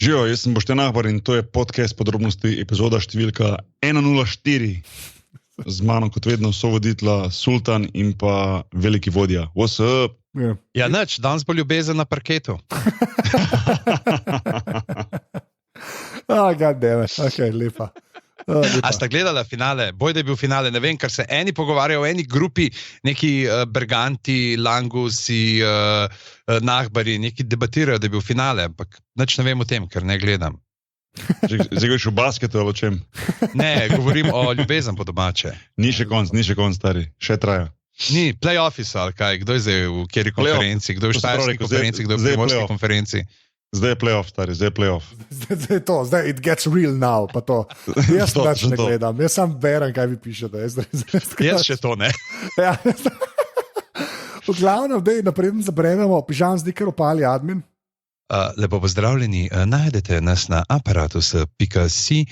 Živijo, jaz sem Boštjan Ahbar in to je podcast podrobnosti, epizoda številka 104. Z mano kot vedno sovoditla Sultan in pa veliki vodja. What's up? Yeah. Ja, nič, danes bo ljubezen na parketu. Goddammit, ok, lepa. A sta gledala finale? Boj, da je bil finale, ne vem, ker se eni pogovarjajo o eni grupi, neki Berganti, Langusi, Nahbari, neki debatirajo, da je bil finale, ampak nič ne vem o tem, ker ne gledam. Zdaj greš v basketu ali o čem? Ne, govorim o ljubezen po domače. Ni še konc, stari, še traja. Ni, play-offi so ali kaj, kdo je zdaj v kjeri konferenci, kdo je v štajerski konferenci, kdo je v primorski konferenci. Zdaj je play-off, stari, zdaj je play-off. Zdaj je to, zdaj it gets real now, pa to. Jaz pač ne gledam, jaz sam berem, kaj vi pišete. Jaz še to ne. Ja. V glavnem, napreden zabrenemo, pižam zdi, ker opali admin. Lepo pozdravljeni, najdete nas na aparatus.si,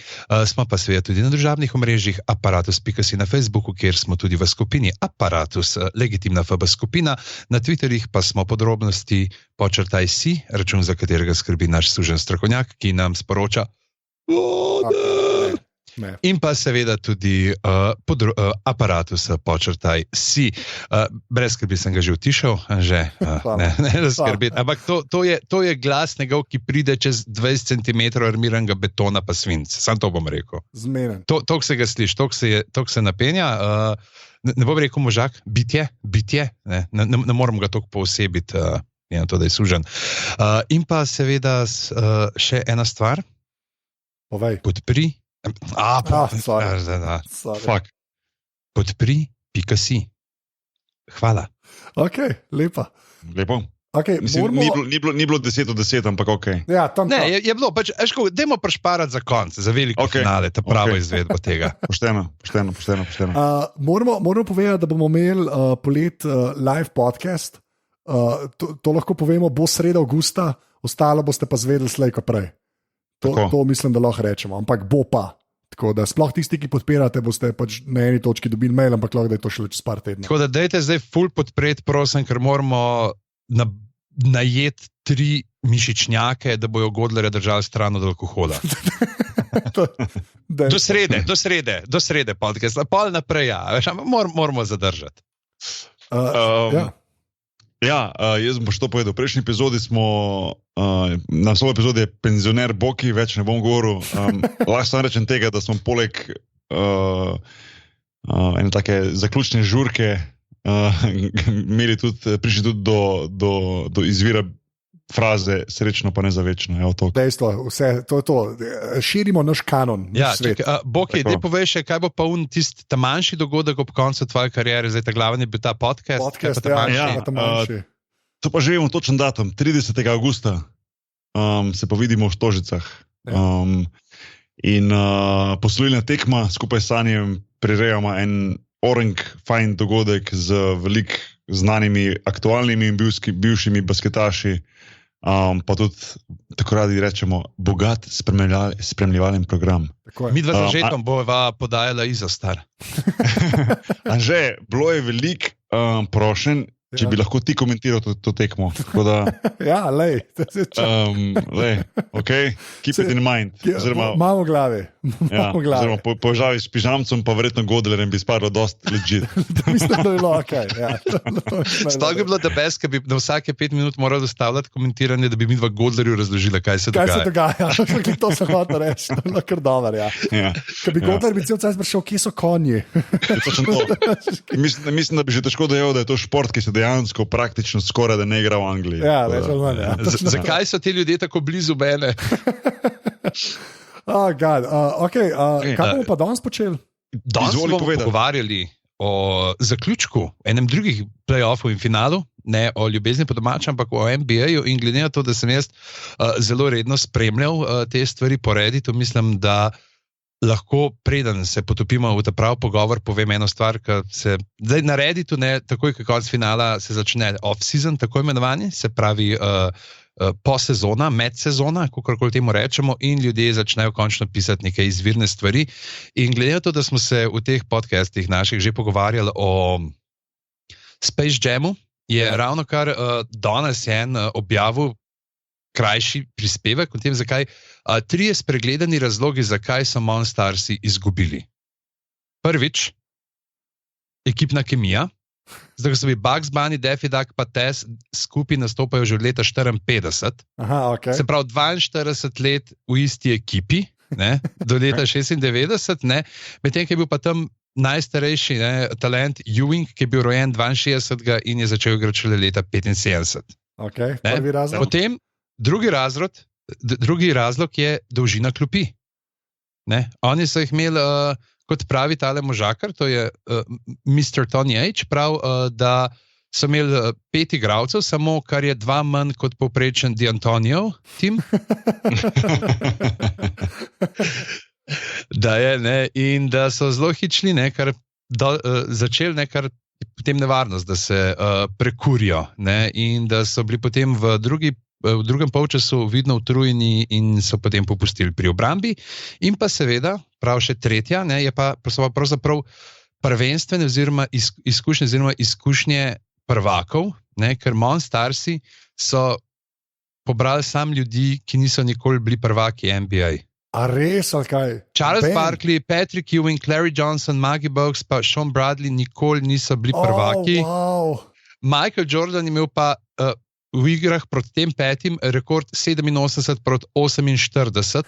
smo pa seveda tudi na družabnih omrežjih aparatus.si na Facebooku, kjer smo tudi v skupini Aparatus, legitimna FB skupina, na Twitterjih pa smo podrobnosti _si, račun za katerega skrbi naš služen strokovnjak, ki nam sporoča in pa seveda tudi Aparatus _si. Brez skrbi sem ga že utišal, ne skrbeti. Ampak to je glas njegov, ki pride čez 20 cm armiranega betona pa svinc. Sam to bom rekel. Zmeren. Toliko se ga sliši, toliko se napenja. Ne bom rekel možak, bitje. Ne moram ga toliko poosebiti, na to, da je sužen. In pa seveda še ena stvar. Povej. Podpri. Podpri.si. Hvala. Ok, lepa. Lepo. Okay, Mislim, ni bilo 10 od 10, ampak ok. Ja, je bilo, dajmo prešparati za konc, za veliko finale, ta pravo izvedbo tega. Pošteno. Moramo povedati, da bomo imeli polet live podcast. To lahko povemo, bo sreda avgusta, ostalo boste pa zvedeli slej ko prej. To mislim, da lahko rečemo, ampak bo pa. Tako da sploh tisti, ki podpirate, boste pač na eni točki dobili mail, ampak lahko da je to šele čez par tednov. Tako da dajte zdaj ful podpreti, prosim, ker moramo najeti 3 mišičnjake, da bojo Godlerja držali stran od alkohola. Do srede podcast, pol naprej, moramo zadržati. Jaz bom to povedal. V prejšnji epizodi smo, na svoji epizodi je penzioner Boki, več ne bom govoril. Lahko samo rečem tega, da smo poleg ene take zaključne žurke prišli tudi do izvira fraze srečno pa ne za večno. Dejstvo, vse, to je to. Širimo naš kanon. Boki, ti poveš še, kaj bo pa tisti ta manjši dogodek ob koncu tvoje kariere, zdaj ta glavni je bil ta podcast. To pa že imamo točen datum, 30. augusta se pa vidimo v Stožicah. In poslovilna tekma skupaj s Sanjem prirejamo en fajn dogodek z veliko znanimi aktualnimi in bivšimi basketaši, pa tudi, tako radi rečemo, bogat spremljevalni program. Mi dva zažetom bova podajala Izostar. Anže, bilo je veliko prošenj, če bi lahko ti komentiral to tekmo. Ja, lej. Ok, keep it in mind. Malo glave. Oziroma, požavi s pižamcem, pa verjetno Godlerjem bi spadlo dosti legit. Mislim, da je bilo ok. Sploh bi bilo da best, ker bi na vsake 5 minut moral dostavljati komentiranje, da bi mi dva Godlerju razložila, kaj se dogaja. To se hoče reči, kar dober, ja. Ker bi Godler bi cel čas prišel, kje so konji. Mislim, da bi že težko dojel, da je to šport, ki se dejansko praktično skoraj da ne igra v Angliji. Ja, več ali manj. Zakaj so ti ljudje tako blizu mene? Kaj bomo pa danes počeli? Danes bomo pogovarjali o zaključku enem drugih play-offov in finalu, ne o ljubezni po domačem, ampak o NBA-ju, in glede na to, da sem jaz zelo redno spremljal te stvari po Redditu, mislim, da lahko, preden se potopimo v ta prav pogovor, povem eno stvar, ki se zdaj na Redditu, takoj ko konc finala se začne off-season, tako imenovani, se pravi posezona, medsezona, kakorkoli temu rečemo, in ljudje začnejo končno pisati neke izvirne stvari. In glede na to, da smo se v teh podcastih naših že pogovarjali o Space Jamu, je ravno kar danes en objavil krajši prispevek o tem, zakaj. 3 spregledani razlogi, zakaj so Monstarsi izgubili. Prvič, ekipna kemija. Zdaj, ko so bili Bugs Bunny, Daffy Duck pa Tess skupaj nastopajo že od leta 54. Aha, okay. Se pravi 42 let v isti ekipi, ne, do leta 96, ne, medtem, ki je bil pa tam najstarejši talent Ewing, ki je bil rojen 62 in je začel igrati šele leta 75. Okay, prvi razlog. Potem drugi razlog je dolžina klopi. Ne. Oni so jih imeli, kot pravi tale možakar, to je Mr. Tony H., prav, da so imeli 5 igralcev, samo kar je 2 manj kot povprečen D'Antonio tim. Da je, ne, in da so zelo hični, ne, kar začeli, ne, kar potem nevarnost, da se prekurijo, ne, in da so bili potem v drugem polčasu vidno utrujeni in so potem popustili pri obrambi. In pa seveda, prav še tretja, ne, je pa pravzaprav prvenstvene oziroma izkušnje prvakov, ne, ker Monstarsi so pobrali sam ljudi, ki niso nikoli bili prvaki NBA. A res, ali kaj? Charles Barkley, Patrick Ewing, Larry Johnson, Maggie Bogues pa Sean Bradley nikoli niso bili prvaki. Wow. Michael Jordan imel pa v igrah proti tem 5 rekord 87 proti 48.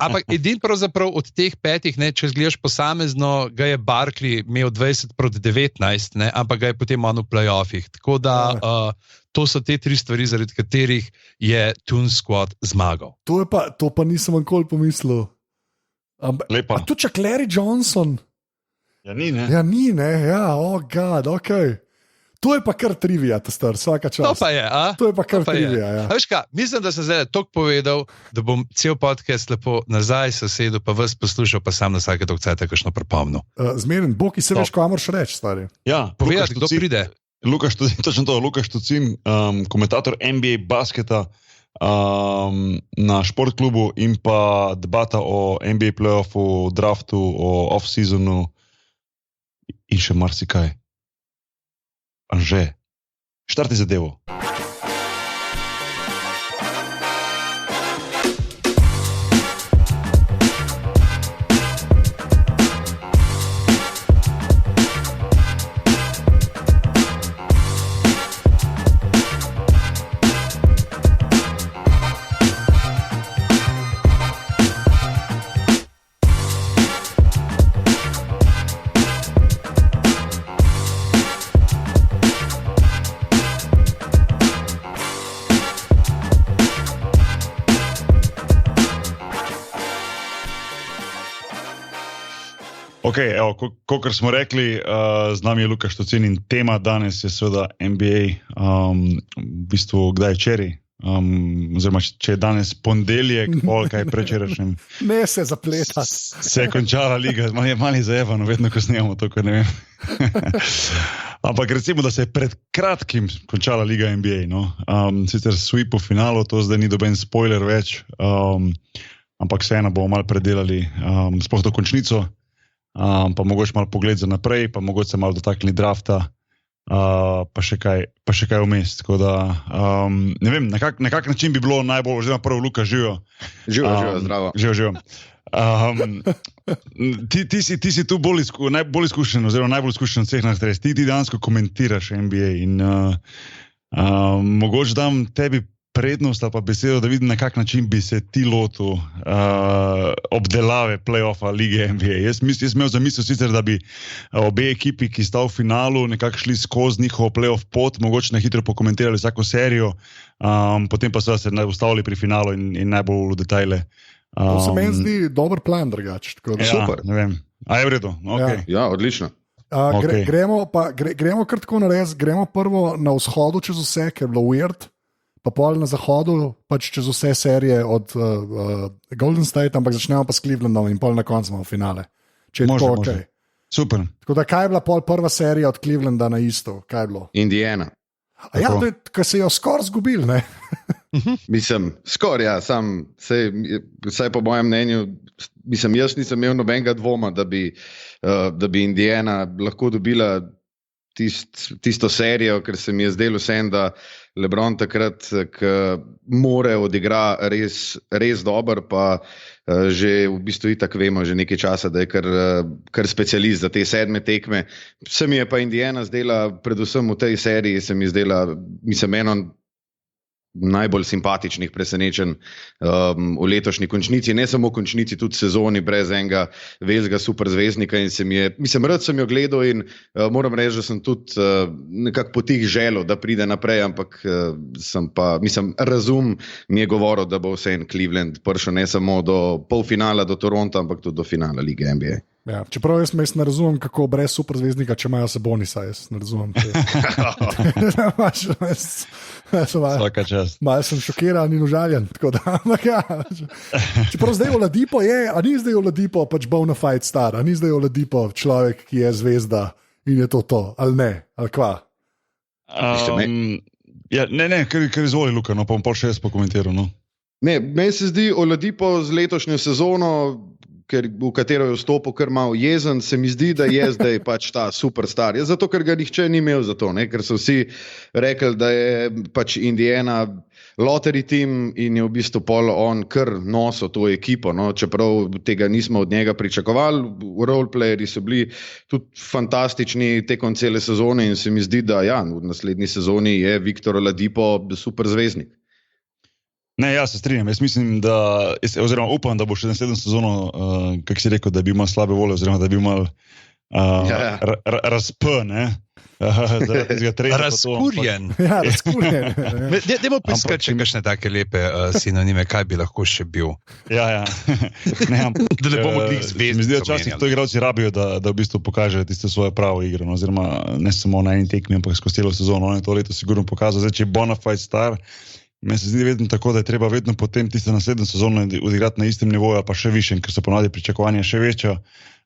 Ampak edin pravzaprav od teh 5, ne, če gledaš posamezno, ga je Barkley imel 20 proti 19, ne, ampak ga je potem on v playoffih. Tako da to so te 3 stvari, zaradi katerih je Toon Squad zmagal. To pa nisem nikoli pomislil. Lepa. A tu čak Larry Johnson? Ja, ni, ne? Oh god, ok. To je pa kar trivia, ta star, vsaka čas. To pa je, a? To je pa kar trivia, ja. A veš kaj, mislim, da sem zdaj toliko povedal, da bom cel podcast lepo nazaj sosedil, pa vas poslušal, pa sam na vsake toliko cajta kakšno pripomnil. Zmeren, Boki, se veš, ko moraš reči, stari. Ja, povedati, kdo pride. Lukaš Tucin, komentator NBA basketa na športklubu in pa debata o NBA playoffu, draftu, o off-seasonu in še marsikaj. Anže, štarti zadevo. Okay, kot smo rekli, z nami je Lukaš Tucin in tema danes je seveda NBA, v bistvu kdaj je včeraj, oziroma če je danes ponedeljek, kaj prečerajšnjem. Ne se zapleta. Se je končala liga, malo je zajebano, vedno ko snemamo to, ko ne vem. Ampak recimo, da se je pred kratkim končala liga NBA, no. Sicer sweep v finalu, to zdaj ni doben spoiler več, ampak vseeno bomo malo predelali sploh do končnico. Pa mogoče malo pogled za naprej, pa mogoče se malo dotaknili drafta, pa še kaj vmes. Tako da, ne vem, na kak način bi bilo najbolj, oziroma prvo Luka, živijo. Živijo, zdravo. Živijo. Ti si tu najbolj izkušen, oziroma najbolj izkušen od vseh nas res. Ti dejansko komentiraš NBA in mogoče dam tebi prednost ali pa besedo, da vidim, na kak način bi se ti lotil obdelave play-offa lige NBA. Jaz imel zamisel sicer, da bi obe ekipi, ki sta v finalu, nekako šli skozi njihovo play-off pot, mogoče na hitro pokomentirali vsako serijo, potem pa so se ustavili pri finalu in najbolj v detajle. To se meni zdi dober plan drugače. Super. Ne vem. A je v redu? Okay. Ja, odlično. Okay. Gremo kar tako narediti, gremo prvo na vzhodu čez vse, ker je bilo weird. Pa pol na zahodu, pač čez vse serije od Golden State, ampak začnemo pa s Clevelandom in pol na koncu imamo finale. Če je tako ok. Super. Tako da kaj je bila pol prva serija od Clevelanda na isto? Kaj je bilo? Indiana. A ja, to je, ko se jo skoraj zgubil, ne? Mislim, skoraj, ja, vsaj po mojem mnenju, jaz nisem imel nobenega dvoma, da bi Indiana lahko dobila tisto serijo, ker se mi je zdelo vsem, da LeBron takrat, ki more odigra res dober, pa že v bistvu itak vemo že nekaj časa, da je kar specialist za te 7 tekme. Se mi je pa Indiana zdela, predvsem v tej seriji, se mi zdela, eno najbolj simpatičnih presenečenj v letošnji končnici, ne samo v končnici, tudi sezoni brez enega velikega superzvezdnika in rad sem jo gledal in moram reči, da sem tudi nekako potih želel, da pride naprej, ampak razum mi je govoril, da bo vseeno Cleveland prišel ne samo do polfinala, do Toronta, ampak tudi do finala lige NBA. Ja, čeprav jaz ne razumem, kako brez superzvezdnika, če imajo Sabonisa, jaz ne razumem. Vsaka čast. Malo sem šokiran in užaljen. Čeprav zdaj Oladipo je, a ni zdaj Oladipo pač bona fide star, a ni zdaj Oladipo človek, ki je zvezda in je to, ali ne, ali kva? Kar izvoli, Luka, no, pa bom pol še jaz pokomentiral. No. Ne, meni se zdi Oladipo z letošnjo sezono, v katero je vstopil kar malo jezen, se mi zdi, da je zdaj pač ta superstar. Je zato, ker ga nihče ni imel za to, ne? Ker so vsi rekli, da je pač Indiana lottery team in je v bistvu pol on kar nosil to ekipo, no? Čeprav tega nismo od njega pričakovali. Roleplayeri so bili tudi fantastični tekom cele sezone in se mi zdi, da v naslednji sezoni je Viktor Oladipo super zvezdnik. Ne, se strinjam. Jaz mislim, oziroma upam, da bo še naslednjo sezono, kako si rekel, da bi imel slabe volje, oziroma da bi imel razpn, razkurjen. Razkurjen. Dajmo poiskati še kakšne take lepe sinonime, kaj bi lahko še bil. Ja. Da ne bomo glih zvezd. Mi zdi, da včasih to igralci rabijo, da v bistvu pokažejo tiste svoje pravo igre, no, oziroma ne samo na eni tekmi, ampak skozi celo sezono. On je to leto sigurno pokazal. Zdaj, če je bona fide star, meni se zdi vedno tako, da je treba vedno potem tiste naslednje sezone odigrati na istem nivoju, pa še višjem, ker so ponavadi pričakovanja še večja.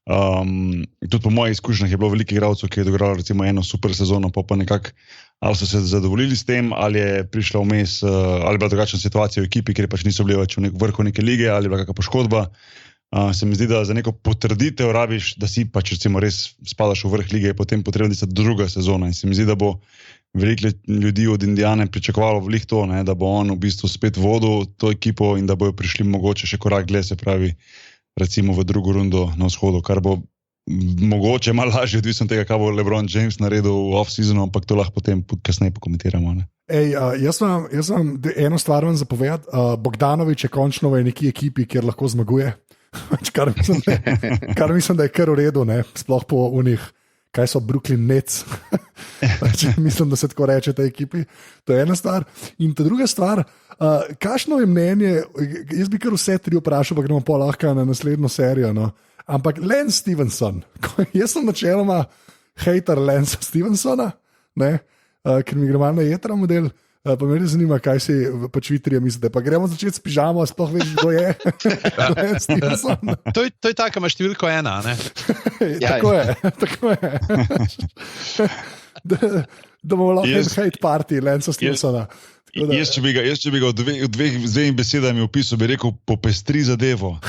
Tudi po mojih izkušnjah je bilo veliko igralcev, ki je odigralo recimo eno super sezono, pa nekako ali so se zadovoljili s tem, ali je prišla vmes, ali je bila drugačna situacija v ekipi, ker pač niso bili več v vrhu neke lige, ali je bila kakšna poškodba. Se mi zdi, da za neko potrditev rabiš, da si pač recimo res spadaš v vrh lige, je potem potrebna tista druga sezona in se mi zdi, da bo veliko ljudi od Indiane pričakovalo veliko to, ne, da bo on v bistvu spet vodil to ekipo in da bojo prišli mogoče še korak dlje, se pravi recimo v drugo rundo na vzhodu, kar bo mogoče malo lažje odvisno tega, kaj bo LeBron James naredil v off-seasonu, ampak to lahko potem kasneje pokomentiramo. Ne. Jaz vam eno stvar vam zapovedati. Bogdanović je končno v neki ekipi, kjer lahko zmaguje, kar mislim, da je kar v redu, ne? Sploh po unih. Kaj so Brooklyn Nets, mislim, da se tako reče tej ekipi. To je ena stvar. In ta druga stvar, kakšno je mnenje, jaz bi kar vse tri vprašal, pa gremo pa lahko na naslednjo serijo, no? Ampak Lance Stevenson, jaz sem načeloma hater Lance Stevensona, ne? Ker mi gre malo na jedra model, pa me ne zanima, kaj si pa Twitterja mislite. Pa gremo začeti s pižamo, sploh veš, kdo je Lance Stevenson. To je tako, ima številko 1, ne? Tako je. Da bomo lahko en hate party Lance Stevensona. Jaz, če bi ga v dveh besedami opisal, bi rekel popestri zadevo.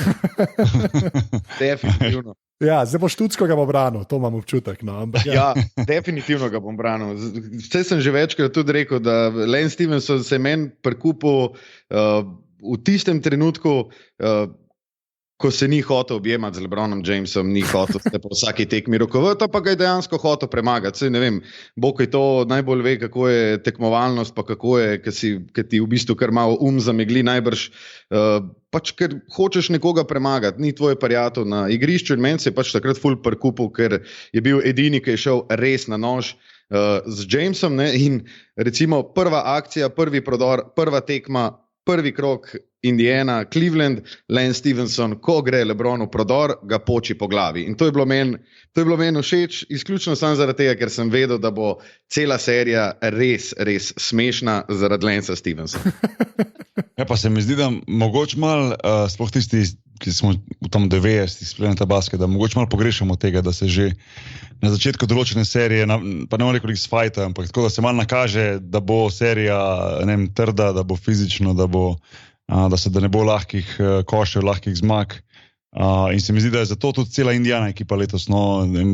Definitivno. Ja, zdaj boš Študsko ga bo branil, to imam občutek. No, ja, definitivno ga bom branil. Vse sem že večkrat tudi rekel, da Lance Stevenson se meni prikupil v tistem trenutku, ko se ni hotel objemati z LeBronom Jamesom, ni hotel se po vsaki tekmi rokovati, pa ga je dejansko hotel premagati. Saj ne vem, Bog je to najbolj ve, kako je tekmovalnost, pa kako je, ker ti v bistvu kar malo zamegli najbrž, pač ker hočeš nekoga premagati, ni tvoj prijatelj na igrišču in meni se je pač takrat ful prikupil, ker je bil edini, ki je šel res na nož z Jamesom, ne? In recimo prva akcija, prvi prodor, prva tekma, prvi krok Indiana, Cleveland, Lance Stevenson, ko gre LeBron v prodor, ga poči po glavi. In to je bilo meni všeč, izključno samo zaradi tega, ker sem vedel, da bo cela serija res, res smešna zaradi Lance Stevensona. Ja, pa se mi zdi, da mogoče malo, sploh tisti, ki smo v tam 90-ih spremljali ta basket, da mogoče malo pogrešamo tega, da se že na začetku določene serije, pa ne bom rekel X-Fighta, ampak tako, da se malo nakaže, da bo serija, ne vem, trda, da bo fizično, da ne bo lahkih košev, lahkih zmag. In se mi zdi, da je zato tudi cela Indiana ekipa letos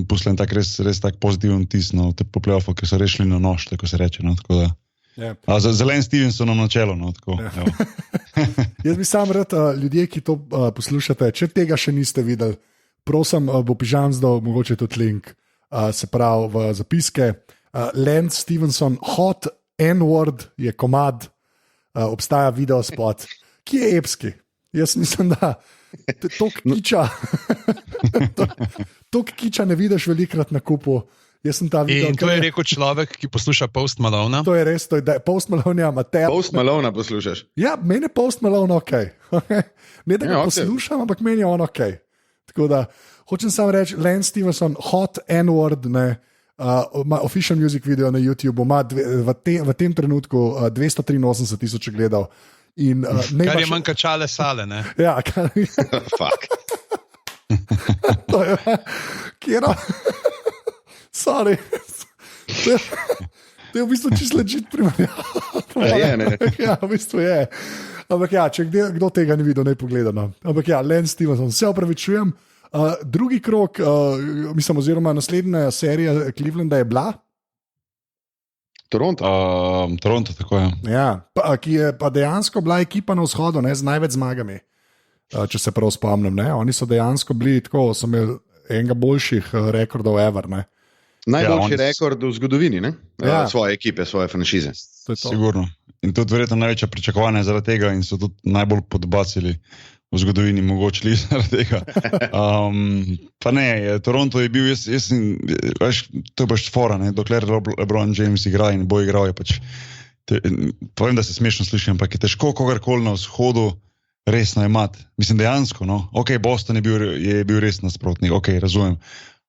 puslen tak res tak pozitiven tis po play-offu, ker so rešili na nož, tako se reče. No, tako da. Za Lance Stevensonom na čelo. No, tako, Jaz bi sam rad, ljudje, ki to poslušate, če tega še niste videli, prosim, bo pižam zdaj, mogoče tudi link, se pravi v zapiske. Lance Stevenson, Hot N-word je komad, obstaja video spot, ki je epski. Jaz mislim, da toliko kiča ne vidiš velikrat na kupu. In to je rekel človek, ki posluša Post Malone. To je res, Post Malone ima te. Post Malone poslušaš? Ja, meni je Post Malone ok. Ne da ga poslušam, ampak meni je on ok. Tako da, hočem samo reči, Lance Stevenson, Hot N-word, ima official music video na YouTube, ima v tem trenutku 283,000 gledal. Kar je manj kačale sale, ne? Ja, kar je. Fuck. Kjera? Sorry. To je v bistvu čisto legit primerjava. Ja, v bistvu je. Ampak ja, če kdo tega ni videl, ne pogleda. No. Ampak ja, Lance Stevenson, se opravičujem. Drugi krog, mislim, oziroma naslednja serija Clevelanda je bila? Toronto. Toronto, tako je. Ja, ki je pa dejansko bila ekipa na vzhodu, z največ zmagami, če se prav spomnim. Ne? Oni so dejansko bili tako, so imeli enega boljših rekordov ever. Ne? Najboljši rekord v zgodovini, svoje ekipe, svoje franšize. Sigurno. In tudi verjetno največja pričakovanja zaradi tega in so tudi najbolj podbacili v zgodovini mogoče zaradi tega. Pa ne, Toronto je bil, to je pač fora, dokler LeBron James igra in bo igral, je pač, povem, da se smešno slišim, ampak je težko kogarkoli na vzhodu resno imati. Mislim, dejansko, ok, Boston je bil res nasprotnik, ok, razumem,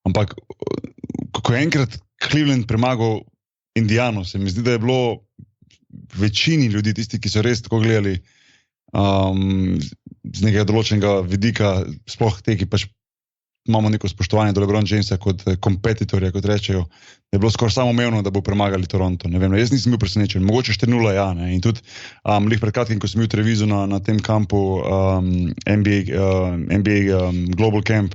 ampak ko je enkrat Cleveland premagal Indiano, se mi zdi, da je bilo večini ljudi, tisti, ki so res tako gledali, z nekega določenega vidika, sploh te, ki pač imamo neko spoštovanje do LeBron Jamesa kot kompetitorja, kot rečejo, je bilo skoraj samoumevno, da bo premagali Toronto. Ne vem, jaz nisem bil presenečen, mogoče 4-0, ja. Ne? In tudi lih pred kratkim, ko sem bil v Trevizu na tem kampu NBA Global Camp,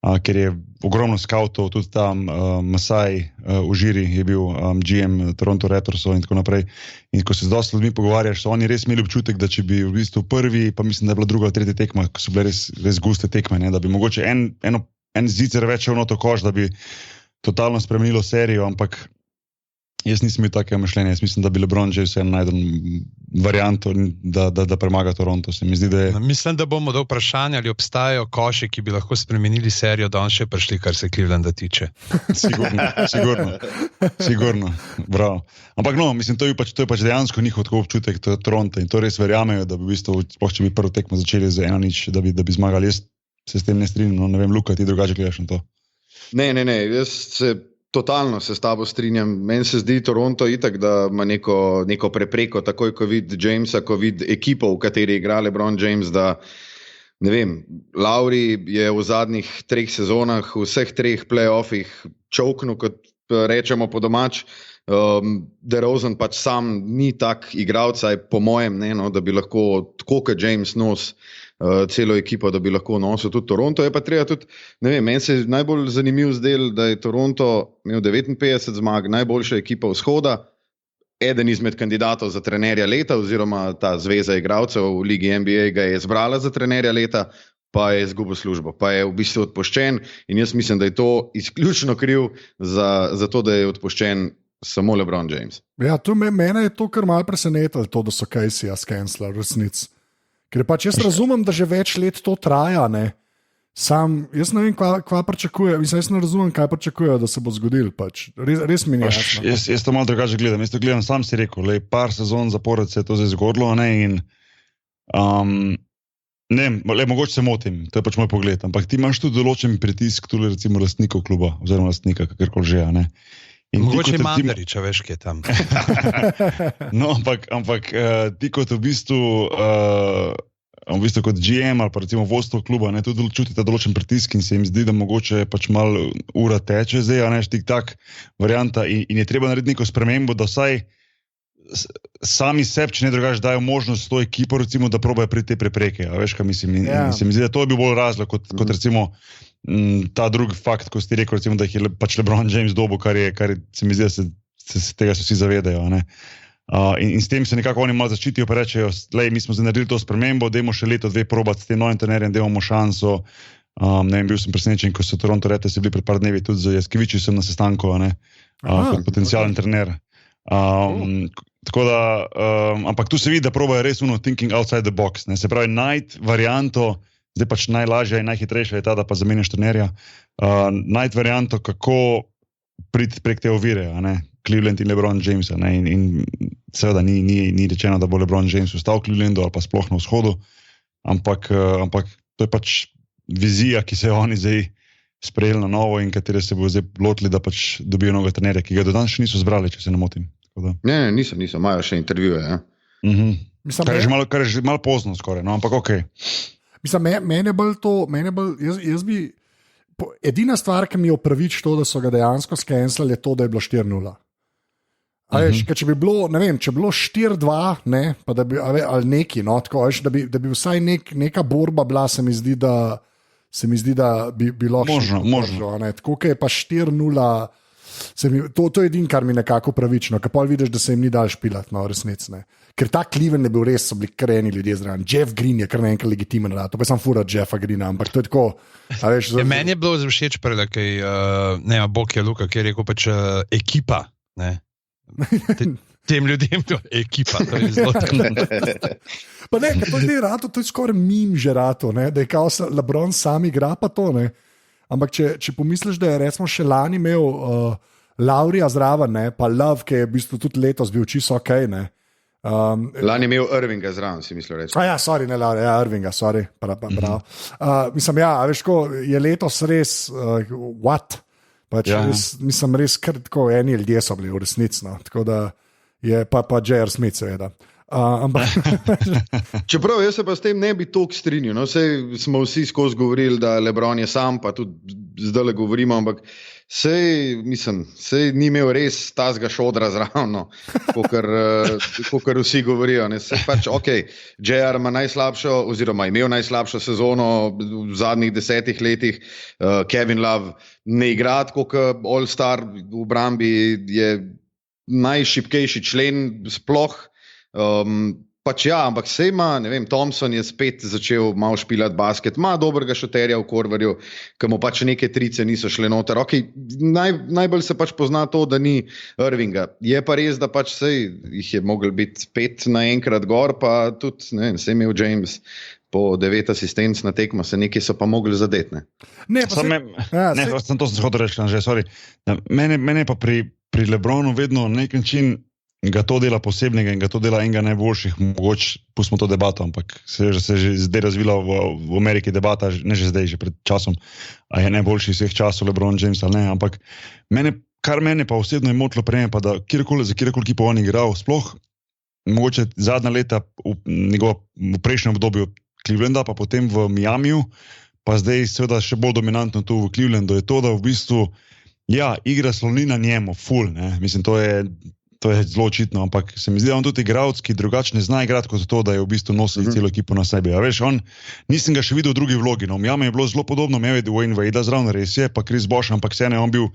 ker je ogromno skautov, tudi tam Masai v žiri je bil GM Toronto Raptorsov in tako naprej. In ko se z dosti ljudmi pogovarjaš, so oni res imeli občutek, da če bi v bistvu prvi, pa mislim, da je bila druga ali tretja tekma, ko so bile res guste tekme, da bi mogoče en zicer več šel na to koš, da bi totalno spremenilo serijo, ampak jaz nisem imel takega mišljenja. Jaz mislim, da bi LeBron James najdel varianto, da premaga Toronto. Se mi zdi, da je... Mislim, da bomo do vprašanja, ali obstajajo koši, ki bi lahko spremenili serijo, da on še prišli, kar se Clevelanda tiče. Sigurno. Bravo. Ampak mislim, to je pač dejansko njihov tako občutek, to je Toronto in to res verjamejo, da bi v bistvu, če bi prvo tekmo začeli z 1-0, da bi zmagali. Jaz se s tem ne strinjam, ne vem, Luka, ti drugače gledaš na to. Ne, jaz se totalno se s tabo strinjam. Meni se zdi Toronto itak, da ima neko prepreko, takoj ko vidi Jamesa, ko vidi ekipo, v kateri igra LeBron James, da ne vem, Lauri je v zadnjih 3 sezonah, v vseh 3 play-offih čovknil, kot rečemo po domač. DeRozan pač sam ni tak igralec, po mojem, da bi lahko tako kot James nos celo ekipo, da bi lahko nosil tudi Toronto. Je pa treba tudi, ne vem, meni se je najbolj zanimiv zdel, da je Toronto imel 59 zmag, najboljša ekipa vzhoda, eden izmed kandidatov za trenerja leta, oziroma ta zveza igralcev v ligi NBA ga je izbrala za trenerja leta, pa je izgubil službo, pa je v bistvu odpuščen in jaz mislim, da je to izključno kriv za to, da je odpuščen samo LeBron James. Ja, mene je to kar malo presenetilo, to, da so Caseyja skenslali resnic. Ker pač jaz razumem, da že več let to traja, ne. Sam, jaz ne vem, kva pričakujejo, jaz ne razumem, kaj pričakujejo, da se bo zgodil, pač. Res mi ni jasno. Jaz to malo drugače gledam, sam si rekel, par sezon zapored se je to zdaj zgodilo, ne, in mogoče se motim, to je pač moj pogled, ampak ti imaš tudi določen pritisk, tudi recimo lastnikov kluba, oziroma lastnika, kakorkoli že, ne. Mogoče Mandariča, veš, kje je tam. No, ampak ti kot v bistvu kot GM ali pa recimo vodstvo kluba, ne, tudi čutite določen pritisk in se jim zdi, da mogoče pač malo ura teče zdaj, a ne, tik tak varianta in je treba narediti neko spremembo, da vsaj sami sebi, če ne drugače, dajo možnost to ekipo, recimo, da probajo priti te prepreke. A veš, kaj mislim? In se mi zdi, da to je bil bolj razlog, kot recimo ta drugi fakt, ko si rekel, recimo, da je pač LeBron James dobil, kar se mi zdi, da se tega vsi zavedajo. Ne? In s tem se nekako oni malo začitijo, pa rečejo, mi smo zdaj naredili to spremembo, dajmo še leto, dve probati s tem novim trenerjem, dajmo šanso. Ne vem, bil sem presenečen, ko so Toronto Raptors bili pred par dnevi tudi z Jaskevičem sem na sestanku, kot potencialen trener. Tako da, ampak tu se vidi, da probajo res thinking outside the box. Ne? Se pravi, najti varianto, zdaj pač najlažja in najhitrejša je ta, da pa zamenjaš trenerja, najti varianto, kako priti prek te ovire, Cleveland in LeBron Jamesa. In seveda ni rečeno, da bo LeBron James ostal v Clevelandu ali pa sploh na vzhodu, ampak to je pač vizija, ki se oni zdaj sprejeli na novo in katere se bo zdaj lotili, da pač dobijo novega trenerja, ki ga do danes še niso zbrali, če se ne motim. Ne, niso, imajo še intervjuje. Ja? Kar je že malo pozno skoraj, ampak ok. Mislim, mene bolj, jaz bi, edina stvar, ki mi je opravič to, da so ga dejansko skenslali, je to, da je bilo 4-0. Če bi bilo, ne vem, če bi bilo 4-2, ne, pa da bi, ali neki, tako, da bi vsaj neka borba bila, se mi zdi, da bi lahko možno. Tako, je pa 4-0, to je edin, kar mi nekako pravično, ker pa vidiš, da se jim ni dal špilati, resnic. Ker ta Cleveland je bil res, so bili kreni ljudje zraven. Jeff Green je kar naenkrat legitimen, to pa sem fura Jeffa Greena, ampak to je tako. Meni je bilo všeč prele, Bog je Luka, ki je rekel pač ekipa, ne. Tem ljudem to ekipa, to je zelo pa ne, to je rato, to je skoraj mim že rato, da je kao LeBron sam igra pa to, ne. Ampak če pomisliš, da je recimo še lani imel Laurija zraven, ne, pa Love, ki je v bistvu tudi letos bil čisto ok, ne. Lani je imel Irvinga zraven, si mislil reči. Sorry, ne Laurija, Irvinga, sorry, prav. Mislim, veš ko, je letos res, what? Pač mislim, res kar tako eni ljudje so bili v resnici, tako da je pa J.R. Smith seveda. Čeprav jaz se pa s tem ne bi toliko strinjal, sej smo vsi skozi govorili, da LeBron je sam, pa tudi zdaj le govorimo, ampak sej ni imel res tazga šodra zravno, kakor vsi govorijo. Pač, J.R. ima najslabšo, oziroma imel najslabšo sezono v zadnjih 10 letih, Kevin Love ne igra tako kot All-Star v obrambi, je najšibkejši člen sploh. Ampak sej ima, ne vem, Thompson je spet začel malo špilati basket, ima dobrega šuterja v Korverju, ki mu pač neke trice niso šle noter. Najbolj se pač pozna to, da ni Irvinga. Je pa res, da pač jih je mogel biti 5 naenkrat gor, pa tudi, ne vem, sej imel James po 9 asistenc na tekmo, se nekaj so pa mogli zadeti. Sem to hotel reči, že, sorry. Mene pa pri LeBronu vedno na nek način ga to dela posebnega in ga to dela enega najboljših, mogoče pustimo to debato, ampak se je zdaj razvila v Ameriki debata, ne že zdaj, že pred časom, a je najboljši vseh časov LeBron James ali ne, ampak kar mene pa osebno je motilo prej, pa da za kjerkoli kipo on igral, sploh mogoče zadnja leta v prejšnjem obdobju Clevelanda, pa potem v Miamiju, pa zdaj seveda še bolj dominantno tu v Clevelandu, je to, da v bistvu igra sloni na njemu, full, ne, mislim, to je zelo očitno, ampak se mi zdi, da on tudi igralec, ki drugače ne zna igrati kot to, da je v bistvu nosil celo ekipo na sebi. A veš, nisem ga še videl v drugi vlogi. No, Miami je bilo zelo podobno, imel je Dwayne Wade zraven, res je, pa Chris Bosh, ampak vseeno je on bil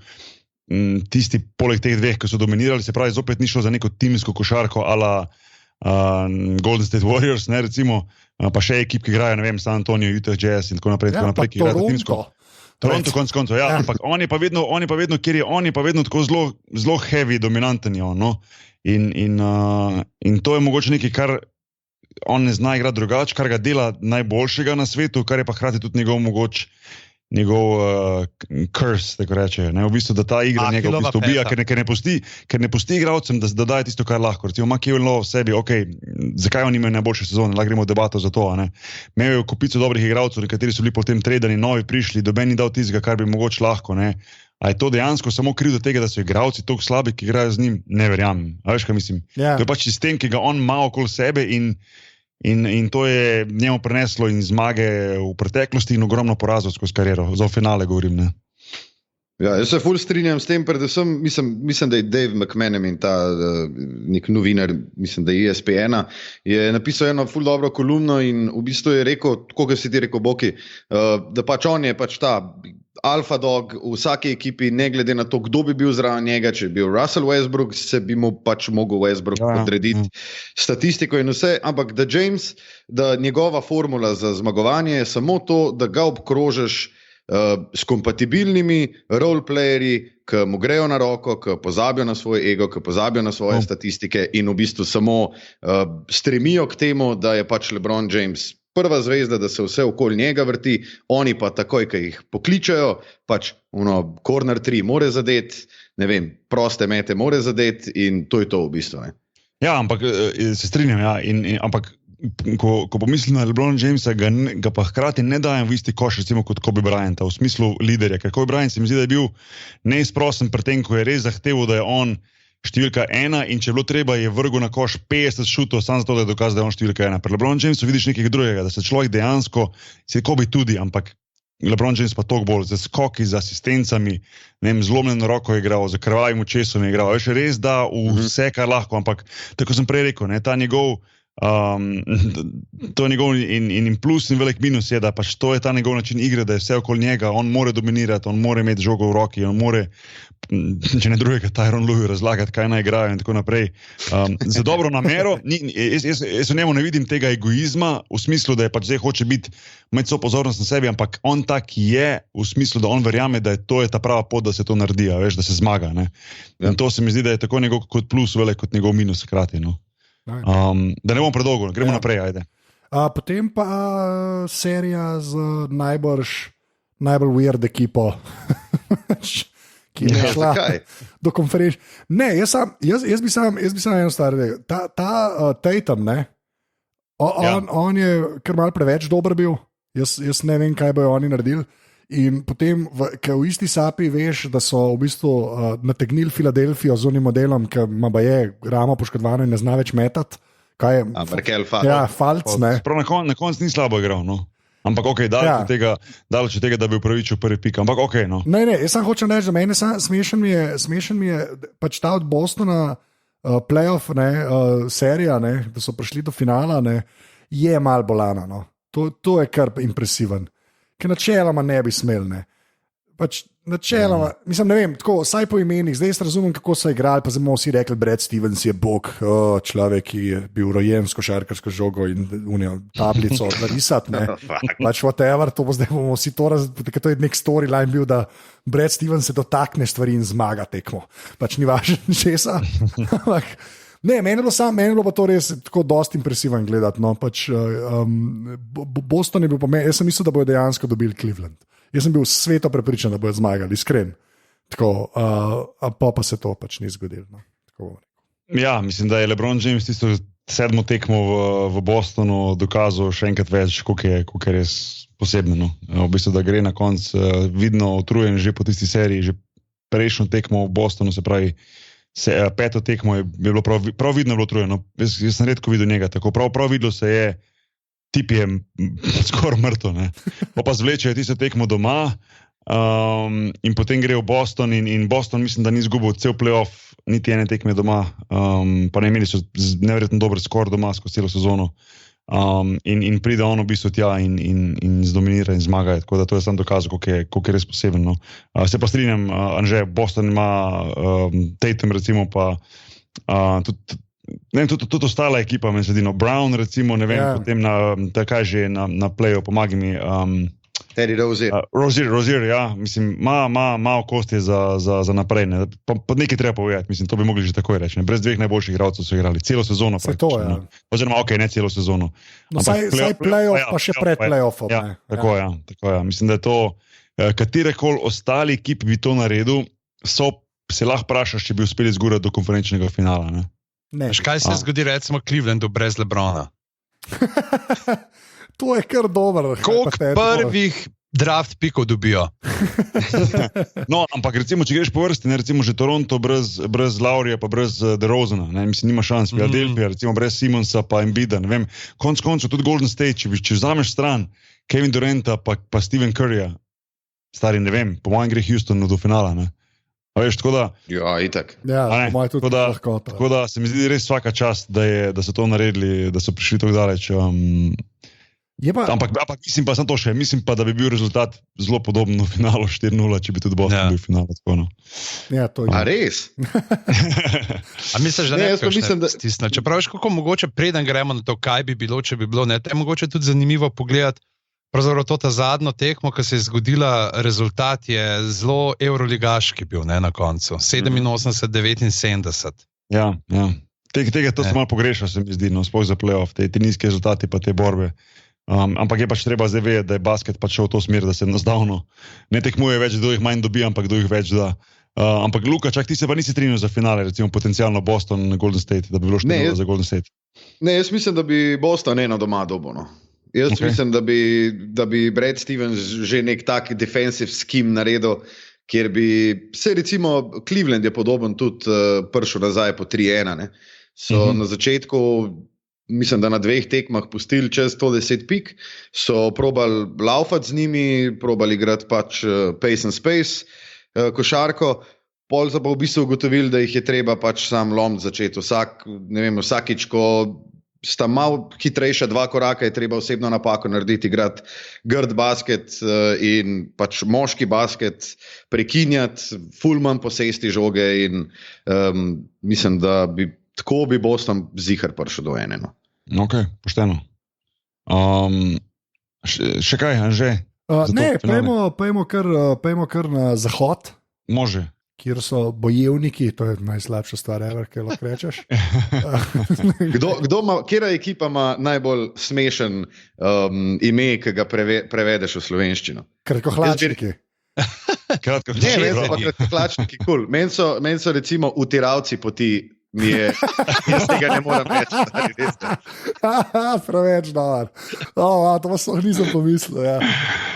tisti poleg teh dveh, ki so dominirali, se pravi, zopet ni šlo za neko timsko košarko ala Golden State Warriors, ne, recimo, pa še ekip, ki igrajo, ne vem, San Antonio, Utah Jazz in tako naprej, ki igrajo timsko. Toronto konc koncev, ampak on je pa vedno, kjer je on je pa vedno tako zelo heavy, dominanten je on, no. In to je mogoče nekaj, kar on ne zna igrati drugače, kar ga dela najboljšega na svetu, kar je pa hkrati tudi njegov curse, tako reče, ne, v bistvu, da ta igra njega v bistvu ubija, ker ne pusti igralcem, da daje tisto, kar lahko. Recimo, ima Kevin Love v sebi, zakaj on ima najboljše sezone, lahko gremo v debato za to, ne. Imel je kupico dobrih igralcev, nekateri so bili potem tradeni, novi prišli, doben ni dal tistega, kar bi mogoče lahko, ne. A je to dejansko samo kriv do tega, da so igralci toliko slabi, ki igrajo z njim? Ne verjamem. A veš, kaj mislim? To je pač sistem, ki ga on ima okoli sebe in to je njemu prineslo in zmage v preteklosti in ogromno porazov skozi kariero. Za finale govorim, ne. Ja, jaz se ful strinjam s tem, predvsem mislim, da je Dave McManaman, ta nek novinar, mislim, da je ESPN, je napisal eno ful dobro kolumno in v bistvu je rekel, tako kot si ti rekel, Boki, da pač on je pač ta alfa dog v vsaki ekipi, ne glede na to, kdo bi bil zraven njega, če bi bil Russell Westbrook, se bi mu pač mogel Westbrook podrediti statistiko in vse, ampak da njegova formula za zmagovanje je samo to, da ga obkrožeš s kompatibilnimi roleplayerji, ki mu grejo na roko, ki pozabijo na svoj ego, ki pozabijo na svoje statistike in v bistvu samo stremijo k temu, da je pač LeBron James prva zvezda, da se vse okoli njega vrti, oni pa takoj, ko jih pokličajo, pač corner 3 more zadeti, ne vem, proste mete more zadeti in to je to v bistvu. Ne? Ja, ampak se strinjam, ja, ampak ko pomislim na LeBron Jamesa, ga pa hkrati ne dajem v isti koš, recimo kot Kobe Bryanta, v smislu liderja, ker Kobe Bryant se mi zdi, da je bil neizprosen pri tem, ko je res zahteval, da je on številka 1 in če je bilo treba, je vrgel na koš 50 šutov, samo zato, da je dokazal, da je on številka 1. Pri LeBron Jamesu vidiš nekaj drugega, da se človek dejansko, se Kobe tudi, ampak LeBron James pa toliko bolj, za skoki, za asistencami, ne vem, zlomljeno roko je igral, za krvavim očesom je igral, veš, res da vse, kar lahko, ampak tako sem prej rekel, ne, ta njegov to je njegov in plus in velik minus je, da pač to je ta njegov način igre, da je vse okoli njega, on more dominirati, on more imeti žogo v roki, on more, če ne drugega, Tyronn Lue razlagati, kaj naj igrajo in tako naprej. Za dobro namero, jaz v njemu ne vidim tega egoizma, v smislu, da je pač zdaj hoče biti, imeti so pozornost na sebi, ampak on tak je, v smislu, da on verjame, da je to je ta prava pot, da se to naredi, veš, da se zmaga. Ne? In to se mi zdi, da je tako njegov kot plus velik, kot njegov minus hkrati, no. Da ne bomo predolgo, gremo naprej, ajde. Potem pa serija z najbolj weird ekipo, ki je šla do konferenčne. Ne, jaz bi sam eno stvar rekel. Ta Tatum, ne, on je kar malo preveč dober bil, jaz ne vem, kaj bojo oni naredili. In potem, ker v isti sapi veš, da so v bistvu nategnili Filadelfijo z unim modelom, ki ima je ramo poškodovano in ne zna več metati. Kaj je? Ja, falc, ne. Prav na koncu ni slabo igral, no. Ampak daleč od tega, da bi upravičil prvi pik, ampak okej, no. Ne, jaz sam hočem reči, da meni smešen mi je pač ta od Bostona playoff, ne, serija, ne, da so prišli do finala, ne, je mal bolana, no. To je kar impresiven. Ker načeloma ne bi smel, ne. Pač načeloma, mislim, ne vem, tako, saj po imenih, zdaj jaz razumem, kako so igrali, pa zdaj vsi rekli, Brad Stevens je bog, človek, ki je bil rojen s košarkarsko žogo in tablico narisati, ne. Pač whatever, to bomo vsi ker to je nek storyline bil, da Brad Stevens se dotakne stvari in zmaga tekmo. Pač ni važno česa. Ne, meni je bilo pa to res tako dosti impresiven gledati. No. Pač, Boston je bil jaz sem mislil, da bojo dejansko dobili Cleveland. Jaz sem bil sveto prepričan, da bojo zmagali, iskren. Tako, pa se to pač ni zgodilo. No. Ja, mislim, da je LeBron James tisto 7. tekmo v Bostonu dokazal še enkrat več, koliko je res posebno. No. V bistvu, da gre na konc vidno utrujen že po tisti seriji, že prejšnjo tekmo v Bostonu, se pravi 5. tekmo je bilo prav vidno bilo utrujeno. Jaz sem redko videl njega, tako prav videlo se je, tip je skoraj mrtev, ne. Pa zvlečejo tisto tekmo doma in potem gre v Boston in Boston mislim, da ni izgubil cel playoff, niti ene tekme doma, pa ne imeli so neverjetno dober skor doma skozi celo sezono. In pride on v bistvu tja in zdominira in zmaga, tako da to je sam dokaz, koliko je res poseben. No. Se pa strinjam, Anže, Boston ima Tatum recimo pa tudi ostala ekipa med sredino. Brown recimo, ne vem, potem kaj že na playu, pomagi mi. Terry Rozier. Rozier, ja, mislim, ima okosti za naprej. Ne. Pa nekaj treba povedati, mislim, to bi mogli že takoj reči. Ne. Brez dveh najboljših igralcev so igrali celo sezono. To, ja. Oziroma, ne celo sezono. No, saj playoff, pa še pred playoffom. Ja, tako ja. Mislim, da je to, katerekoli ostali ekip bi to naredil, se lahko vprašaš, če bi uspeli zgurati do konferenčnega finala. Ne. Kaj se zgodi recimo Clevelandu brez LeBrona? To je kar dobro. Koliko prvih draft pikov dobijo? No, ampak recimo, če greš po vrsti, ne, recimo že Toronto brez Laurija pa brez DeRozana, ne, mislim, nima šans. Philadelphia, recimo brez Simonsa pa Embida, ne vem, konec koncev tudi Golden State, če vzameš stran Kevin Duranta pa Stephen Curryja, stari, ne vem, po mojem gre Houston do finala, ne. A veš, tako da... Ja, itak. Ja, po mojem tudi lahkota. Tako da se mi zdi res svaka čast, da so to naredili, da so prišli tako daleč. Ampak mislim pa, to še, mislim pa, da bi bil rezultat zelo podoben v finalu 4-0, če bi tudi Boston bil v finalu. Tako, no. Ja, to je. A res? A misliš, da ne mislim, da stisne? Čeprav veš, kako mogoče preden gremo na to, kaj bi bilo, če bi bilo, ne, te je mogoče tudi zanimivo pogledati. Pravzaprav to ta zadnjo tekmo, ki se je zgodila, rezultat je zelo evroligaški bil, ne, na koncu. 87-79. Ja. Tega to se malo pogreša, se mi zdi, no, sploh za playoff, te nizke rezultati pa te borbe. Ampak je pač treba zdaj vedeti, da je basket pač šel v to smer, da se enostavno ne tekmuje več, kdo jih manj dobi, ampak kdo jih več da. Ampak Luka, čak ti se pa nisi strinjal za finale, recimo potencialno Boston na Golden State, da bi bilo 4-0 za Golden State. Ne, jaz mislim, da bi Boston eno doma dobil, no. Jaz mislim, da bi Brad Stevens že nek tak defensive scheme naredil, kjer bi se recimo Cleveland je podoben tudi prišel nazaj po 3-1. Ne. So na začetku, mislim, da na 2 tekmah pustili čez 110 pik, so probali laufati z njimi, probali igrati pač pace and space košarko, pol so pa v bistvu ugotovili, da jih je treba pač sam lomiti začeti. Vsakič, ko sta malo hitrejša 2 koraka, je treba osebno napako narediti, igrati grd basket in pač moški basket prekinjati, ful manj posesti žoge in mislim, da bi tako bi Boston zihar prišel do ene. No. Ok, pošteno. Še kaj, Anže? Ne, pojmo kar na zahod. Može. Kjer so bojevniki, to je najslabša stvar, kaj lahko rečeš. Kjera ekipa ima najbolj smešen ime, ki ga prevedeš v slovenščino? Kratkohlačniki. Kratkohlačniki, cool. Meni so recimo utiralci poti, jaz tega ne moram reči. Preveč dobar. To pa nisem pomislil. Ja.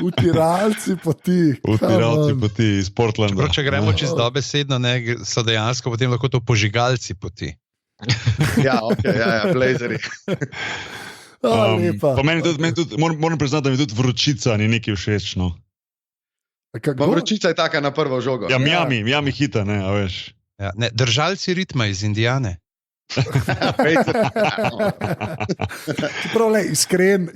Utiralci poti. Utiralci poti iz Portlanda. Če gremo čez dobesedno, so dejansko potem lahko to požigalci poti. Ja, blazeri. Moram priznati, da mi tudi vročica ni nekaj všeč. No. Vročica je taka na prvo žogo. Ja, Miami hita, ne, a veš. Ja, ne, držalci ritma iz Indijane. Prav, iskren,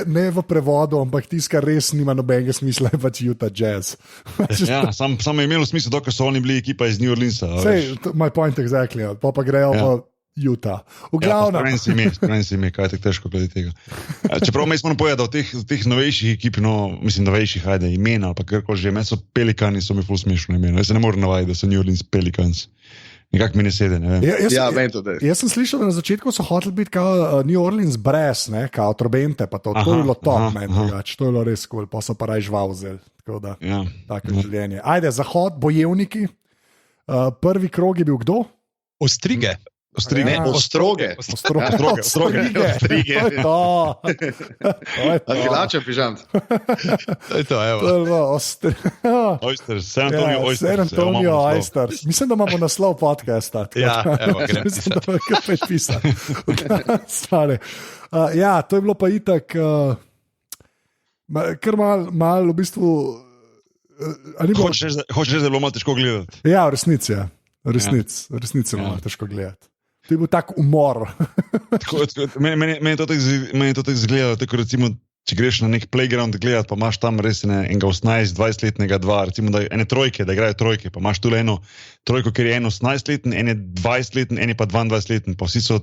ne v prevodu, ampak tisto, kar res nima nobenega smisla, je pač Utah Jazz. Ja, samo je imelo smisel, dokaj so oni bili ekipa iz New Orleansa. My point exactly, pa grejo v Utah. V glavnem. Spremeni si ime, kaj je tako težko glede tega. Čeprav me moram povedati, da v teh novejših ekip, mislim novejših, imena, ali pa karkoli že, meni so Pelikani, so mi ful smešno imena. Jaz se ne morem navajati, da so New Orleans Pelicans. Nekako mi ne sede, ne vem. Jaz sem slišal, da na začetku so hoteli biti kao New Orleans brez, kao trobente, pa to je bilo top, meni drugače, to je bilo res cool, pa so pa raj žval vzeli, tako da, tako življenje. Ajde, zahod, bojevniki, prvi krog je bil kdo? Ostrige. Ostroge. Arhilačen pižam. To je to, evo. To je bilo Oysters, San Antonio Oysters. Mislim, da imamo naslov podcasta. Ja, evo, grem pisati. Mislim, da je kaj pisati. Ja, to je bilo pa itak, kar mal v bistvu... Hočeš reči, da je bilo malo težko gledati? Ja, v resnici, ja. V resnici je malo težko gledati. To je bil tak umor. Meni je to tako izgledalo, tako recimo, če greš na nek playground gledati, pa imaš tam res enega 18-20-letnega dva, recimo da ene trojke, da igrajo trojke, pa imaš tule eno trojko, ker je eno 18-leten, ene 20-leten, ene pa 22-leten, pa vsi so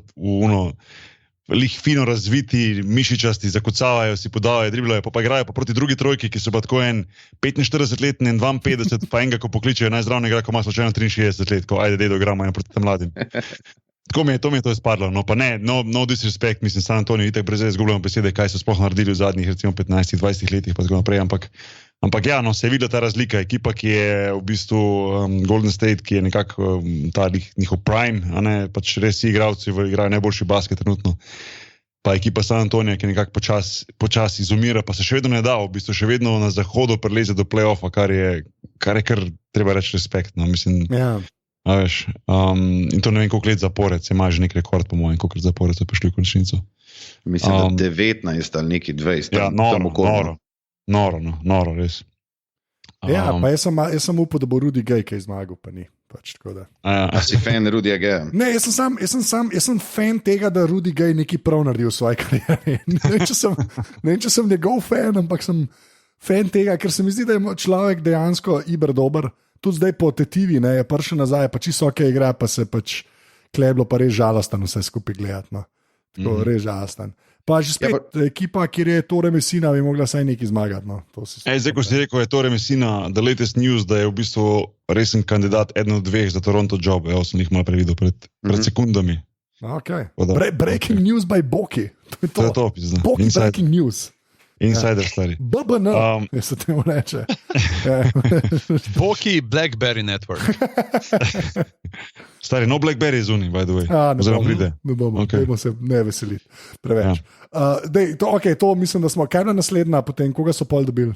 lih fino razviti, mišičasti, zakucavajo, si podajajo, driblajo, pa igrajo pa proti drugi trojki, ki so pa tako en 45-letni, en 52, pa enega, ko pokličejo najzdravne igra, ko ima slučajno 63 let, ko ajde dedo igramo proti tem mladim. Tako mi je to izpadlo, no pa ne, no disrespect, mislim, San Antonio itak brez izgubljamo besede, kaj so sploh naredili v zadnjih recimo 15-20 letih, pa tako naprej, ampak ja, no, se je videla ta razlika, ekipa, ki je v bistvu Golden State, ki je nekako ta njihov prime, a ne, pač res igralci igrajo najboljši basket trenutno, pa ekipa San Antonija, ki nekako počasi izumira, pa se še vedno ne da, v bistvu še vedno na zahodu preleze do play-offa, kar je kar treba reči respekt, no, mislim... Yeah. A veš, in to ne vem, koliko let zapored, se ima že nek rekord, po mojem, koliko zapored so prišli v končnico. Mislim, da 19 ali neki 20. Ja, noro, res. Ja, pa jaz sem upal, da bo Rudy Gay kaj zmagal, pa ni. Pač, a si fan Rudyja Gaya? Ne, jaz sem fan tega, da Rudy Gay nekaj prav naredil v svoji karieri. Ne vem, če sem njegov fan, ampak sem fan tega, ker se mi zdi, da je človek dejansko iber dober. Tudi zdaj po tetivi, ne, je prišel nazaj, pa čisto ok igra, pa se pač kleblo, pa res žalosten vse skupaj gledati. No. Tako, res žalosten. Pa že spet ekipa, kjer je Tore Messina, bi mogla saj nekaj zmagati. No. Zdaj, ko si rekel, je Tore Messina, the latest news, da je v bistvu resen kandidat, eden od dveh za Toronto job. Jaz sem jih malo previdel pred sekundami. Okay. Breaking news by Boki. To je to, pizna. Boki breaking news. Insider, stari. BBN, se temu reče. Boki Blackberry Network. Stari, no Blackberry je zunaj, by the way. Oziroma pride. Ne bomo, dajmo se ne veseliti. Preveč. To mislim, da smo. Kaj je naslednja potem? Koga so pol dobili?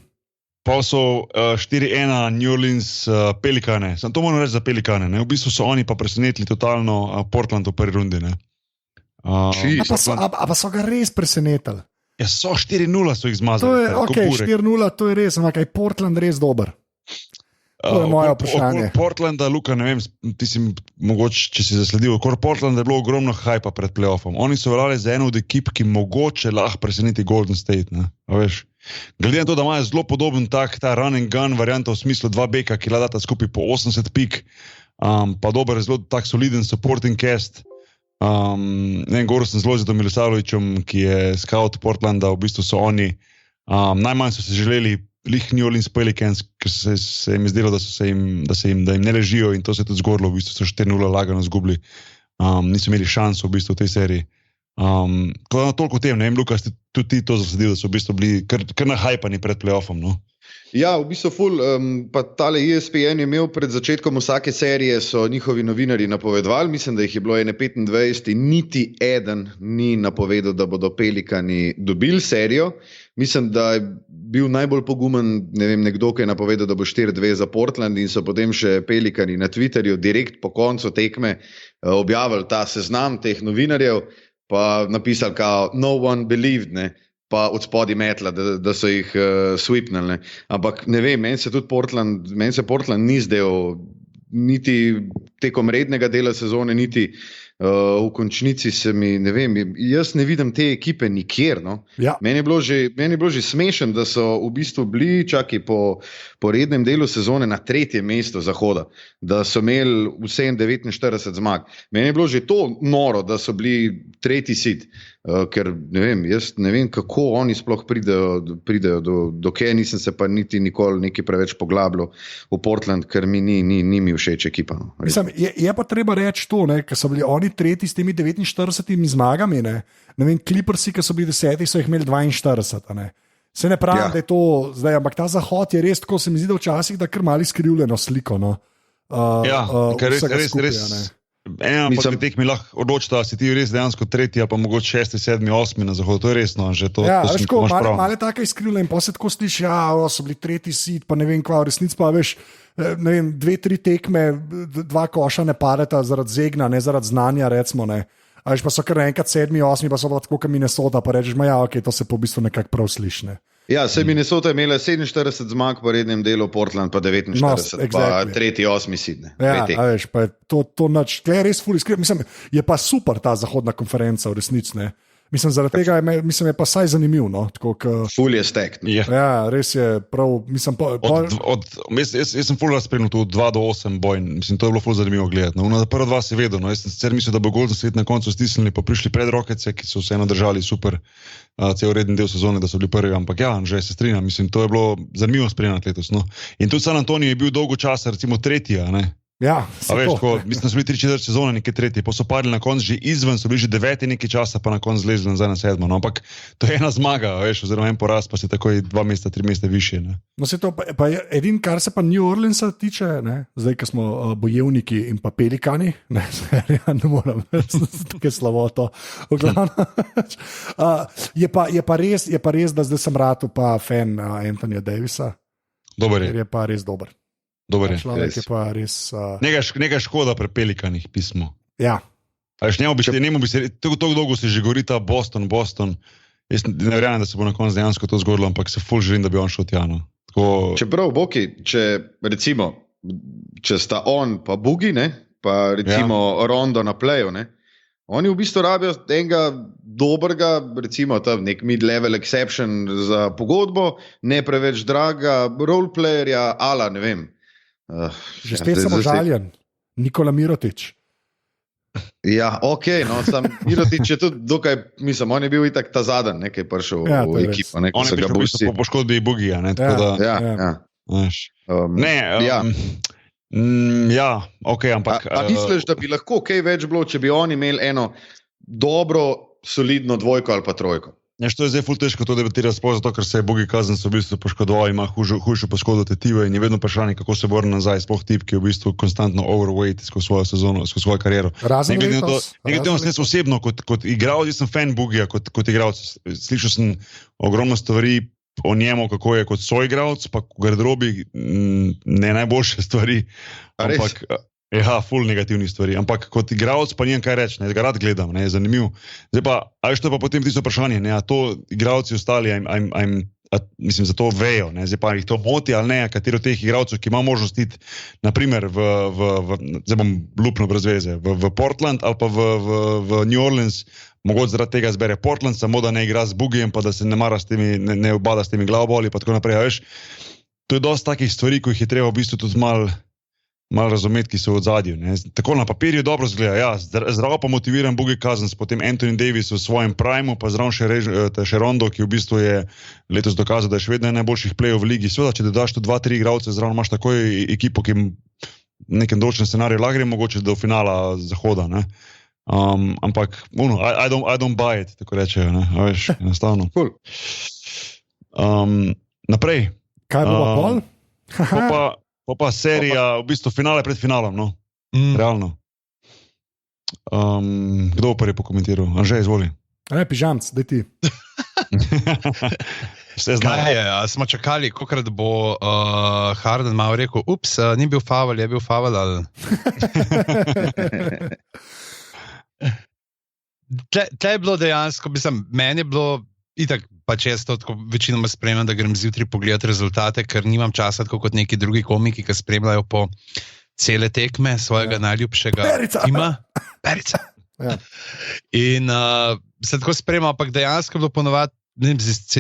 Pa so 4-1 New Orleans Pelikane. Sam to moram reči za Pelikane. Ne? V bistvu so oni pa presenetili totalno Portland v prvi rundi. Pa so ga res presenetili. Ja, so 4-0 so jih zmazali. To je 4-0, to je res, ampak je Portland res dober. To je moje vprašanje. Portlanda, Luka, ne vem, ti si mogoče, če si zasledil, okoli Portlanda je bilo ogromno hajpa pred playoffom. Oni so veljali za eno od ekip, ki mogoče lahko preseneti Golden State. Ne? A veš? Glede na to, da imajo zelo podoben ta run and gun varianta v smislu dva beka, ki ladata skupaj po 80 pik, pa dober, zelo tak soliden supporting cast. Govoril sem z Lojzetom Milosavljevićem, ki je scout Portlanda, v bistvu so oni, najmanj so se želeli lih New Orleans Pelicans, ker se jim je zdelo, da jim ne ležijo in to se je tudi zgodilo, v bistvu so 4-0 lagano zgubili, niso imeli šanso v bistvu v tej seriji. Toliko o tem, ne vem, Luka, ste tudi ti to zasledil, da so v bistvu bili kar nahajpani pred playoffom, no? Ja, v bistvu pa tale ESPN je imel pred začetkom vsake serije, so njihovi novinarji napovedovali, mislim, da jih je bilo 25 in niti eden ni napovedal, da bodo Pelikani dobili serijo. Mislim, da je bil najbolj pogumen, ne vem, nekdo, ki je napovedal, da bo 4-2 za Portland in so potem še Pelikani na Twitterju direkt po koncu tekme objavili ta seznam teh novinarjev, pa napisali kao no one believed, ne. Pa od spodaj metla, da so jih sweepnili. Ampak ne vem, meni se Portland ni zdel niti tekom rednega dela sezone, niti v končnici se mi, ne vem, jaz ne vidim te ekipe nikjer. No? Ja. Meni je bilo že smešen, da so v bistvu bili čaki po rednem delu sezone na 3. mestu Zahoda, da so imeli vse 49 zmag. Meni je bilo že to noro, da so bili 3. seed, ker ne vem, jaz ne vem, kako oni sploh pridejo do kje, nisem se pa niti nikoli nekaj preveč poglabljal v Portland, ker mi ni mi všeč ekipa. No. Mislim, je pa treba reči to, ker so bili oni 3. s temi 49 zmagami, ne vem, Clippersi, ki so bili 10, so jih imeli 42, ne. Se ne pravim, da je to zdaj, ampak ta Zahod je res, tako se mi zdi, da včasih, da kar mali skrivljeno sliko, no. Ker res. Ampak tek mi lahko odločita, si ti res dejansko 3, pa mogoče 6, 7, 8 na Zahodu, to je resno. Veš, malo tako izkrivljeno in pa se tako sliši, so bili 3. seed, pa ne vem kva, v resnici pa veš, ne vem, 2-3 tekme, 2 koša ne padeta zaradi zegna, ne zaradi znanja, recimo, ne. A veš, pa so kar enkrat 7, 8, pa so pa tako, kot Minnesota, pa rečeš, ok, to se po bistvu nekako prav sliši, ne. Ja, Minnesota je imela 47 zmag po rednem delu, Portland pa 49, exactly. Pa 3. 8. seed. Ja, veš, pa je to nač, tle je res ful iskren, mislim, je pa super ta zahodna konferenca v resnici, ne. Mislim, zaradi tega je pa saj zanimiv, no. Ful je stacked. Ja, res je prav, mislim, jaz sem ful razpremljal tu 2-8 boj, mislim, to je bilo ful zanimivo gledati. No, prva dva se vedo, no, jaz sem sicer mislil, da bo Golden State na koncu stisnili, pa prišli pred Rocketse, ki so vseeno držali super cel redni del sezone, da so bili prvi, ampak ja, že se strinjam, mislim, to je bilo zanimivo spremljati letos, no. In tudi San Antonio je bil dolgo časa, recimo 3, a ne. Ja, veš, mislim, da so bili 3/4 sezone, nekaj 3, pa so padli na koncu že izven, so bili že 9 nekaj časa, pa na koncu zlezli nazaj na 7. No, ampak to je ena zmaga, veš, oziroma en poraz, pa si takoj 2 mesta, 3 mesta više. Ne. No, se to pa edin, kar se pa New Orleansa tiče, ne, zdaj, ko smo bojevniki in pa Pelikani, ne moram, tukaj slabo to, v glavnem. Je pa res, da zdaj sem ratu pa fan Anthonyja Davisa. Dober je. Je pa res dober. Človek je pa res. Nekaj škoda pri Pelikanih pismo. Ja. Njemu bi se tako dolgo se že govorita Boston. Jaz ne verjamem, da se bo na koncu dejansko to zgodilo, ampak se ful želim, da bi on šel tja. No. Čeprav, Boki, če sta on pa Bugi, ne, pa recimo Rondo na playu, ne, oni v bistvu rabijo enega dobrega, recimo nek mid-level exception za pogodbo, ne preveč draga roleplayerja, ala, ne vem. Že spet sem žaljen, Nikola Mirotić. Ja, no, sam Mirotić je tudi dokaj, mislim, on je bil itak ta zadnji, nekaj prišel v ekipo. On je prišel v bistvu po poškodbi Bugija, ne, tako da... ampak... A misliš, da bi lahko kaj več bilo, če bi oni imeli eno dobro, solidno dvojko ali pa trojko? To je zdaj ful težko to debatirati, zato ker se je Bugi Cousins v bistvu poškodoval, ima hujšo poškodbo tetive in je vedno vprašanje, kako se vrne nazaj, sploh tip, ki je v bistvu konstantno overweight skozi svojo sezono, skozi svojo kariero. Razen jaz osebno, kot igralec, jaz sem fan Bugija kot igralec. Slišal sem ogromno stvari o njemu, kako je kot soigralec, pa v garderobi ne najboljše stvari, ampak... Ja, ful negativnih stvari, ampak kot igralec pa nijem kaj reči, ga rad gledam, je zanimiv. Zdaj pa, to je pa potem tisto vprašanje, a to igralci ostali, mislim, za to vejo, zdaj pa jih to moti ali ne, katero od teh igralcev, ki ima možnost iti, naprimer, zdaj bom lupno brez veze, v Portland ali pa v New Orleans, mogoče zaradi tega zbere Portland, samo da ne igra z Bugijem, pa da se ne mara s temi, ne obada s temi glavoboli, pa tako naprej, veš. To je dosti takih stvari, ko jih je treba v bistvu tudi malo razumeti, ki so v odzadju. Tako na papirju dobro zgleda, zdravo pa motiviran Bugi Cousins, potem Anthony Davis v svojem primu, pa zraven še Rondo, ki v bistvu je letos dokazal, da je še vedno najboljših plejev v ligi. Seveda, če dodaš tu 2-3 igralce, zraven imaš takoj ekipo, ki v nekem določenem scenariju lagre mogoče do finala zahoda. Ampak, I don't buy it, tako rečejo, veš, enostavno. Cool. Naprej. Kaj bo pol? Pa serija, v bistvu finale pred finalom, no. Realno. Kdo pa je pokomentiral? Anže, izvoli. Pižamc, daj ti. Vse znam. Kaj je, smo čakali, kolikrat bo Harden malo rekel, ni bil faul, je bil faul, ali... Tle je bilo dejansko, meni je bilo itak, pa često večinoma spremljam, da grem zjutraj pogledati rezultate, ker nimam časa, tako kot neki drugi komiki, ki spremljajo po cele tekme svojega najljubšega tima. Perica. Ja. In se tako spremljam, ampak dejansko je bilo ponovadi,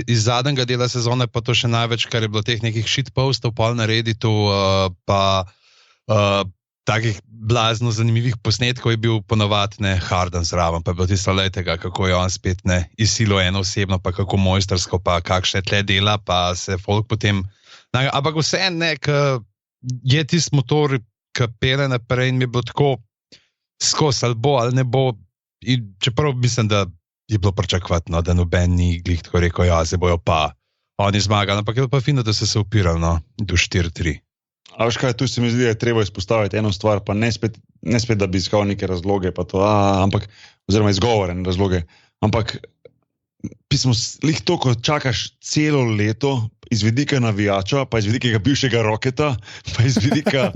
iz zadnjega dela sezone pa to še največ, kar je bilo teh nekih shitpostov, pol na Redditu, pa takih blazno zanimivih posnetkov je bil ponovadi Harden zraven, pa je bilo tisto letega, kako je on spet izsilil eno osebno, pa kako mojstersko, pa kakšne tle dela, pa se folk potem... Ampak vse je tisti motor, ki pele naprej in mi je bilo tako skos, ali bo, ali ne bo. In čeprav mislim, da je bilo pričakovati, da noben ni glih tako rekel, zdaj bojo pa oni zmagali, ampak je bilo pa fino, da so se upirali do 4-3. A veš kaj, tu se mi zdi, da je treba izpostaviti eno stvar, pa ne spet, da bi iskal neke razloge, pa to, oziroma izgovore na razloge, ampak pismo, lih to, ko čakaš celo leto iz vidika navijača, pa iz vidika bivšega Rocketa, pa iz vidika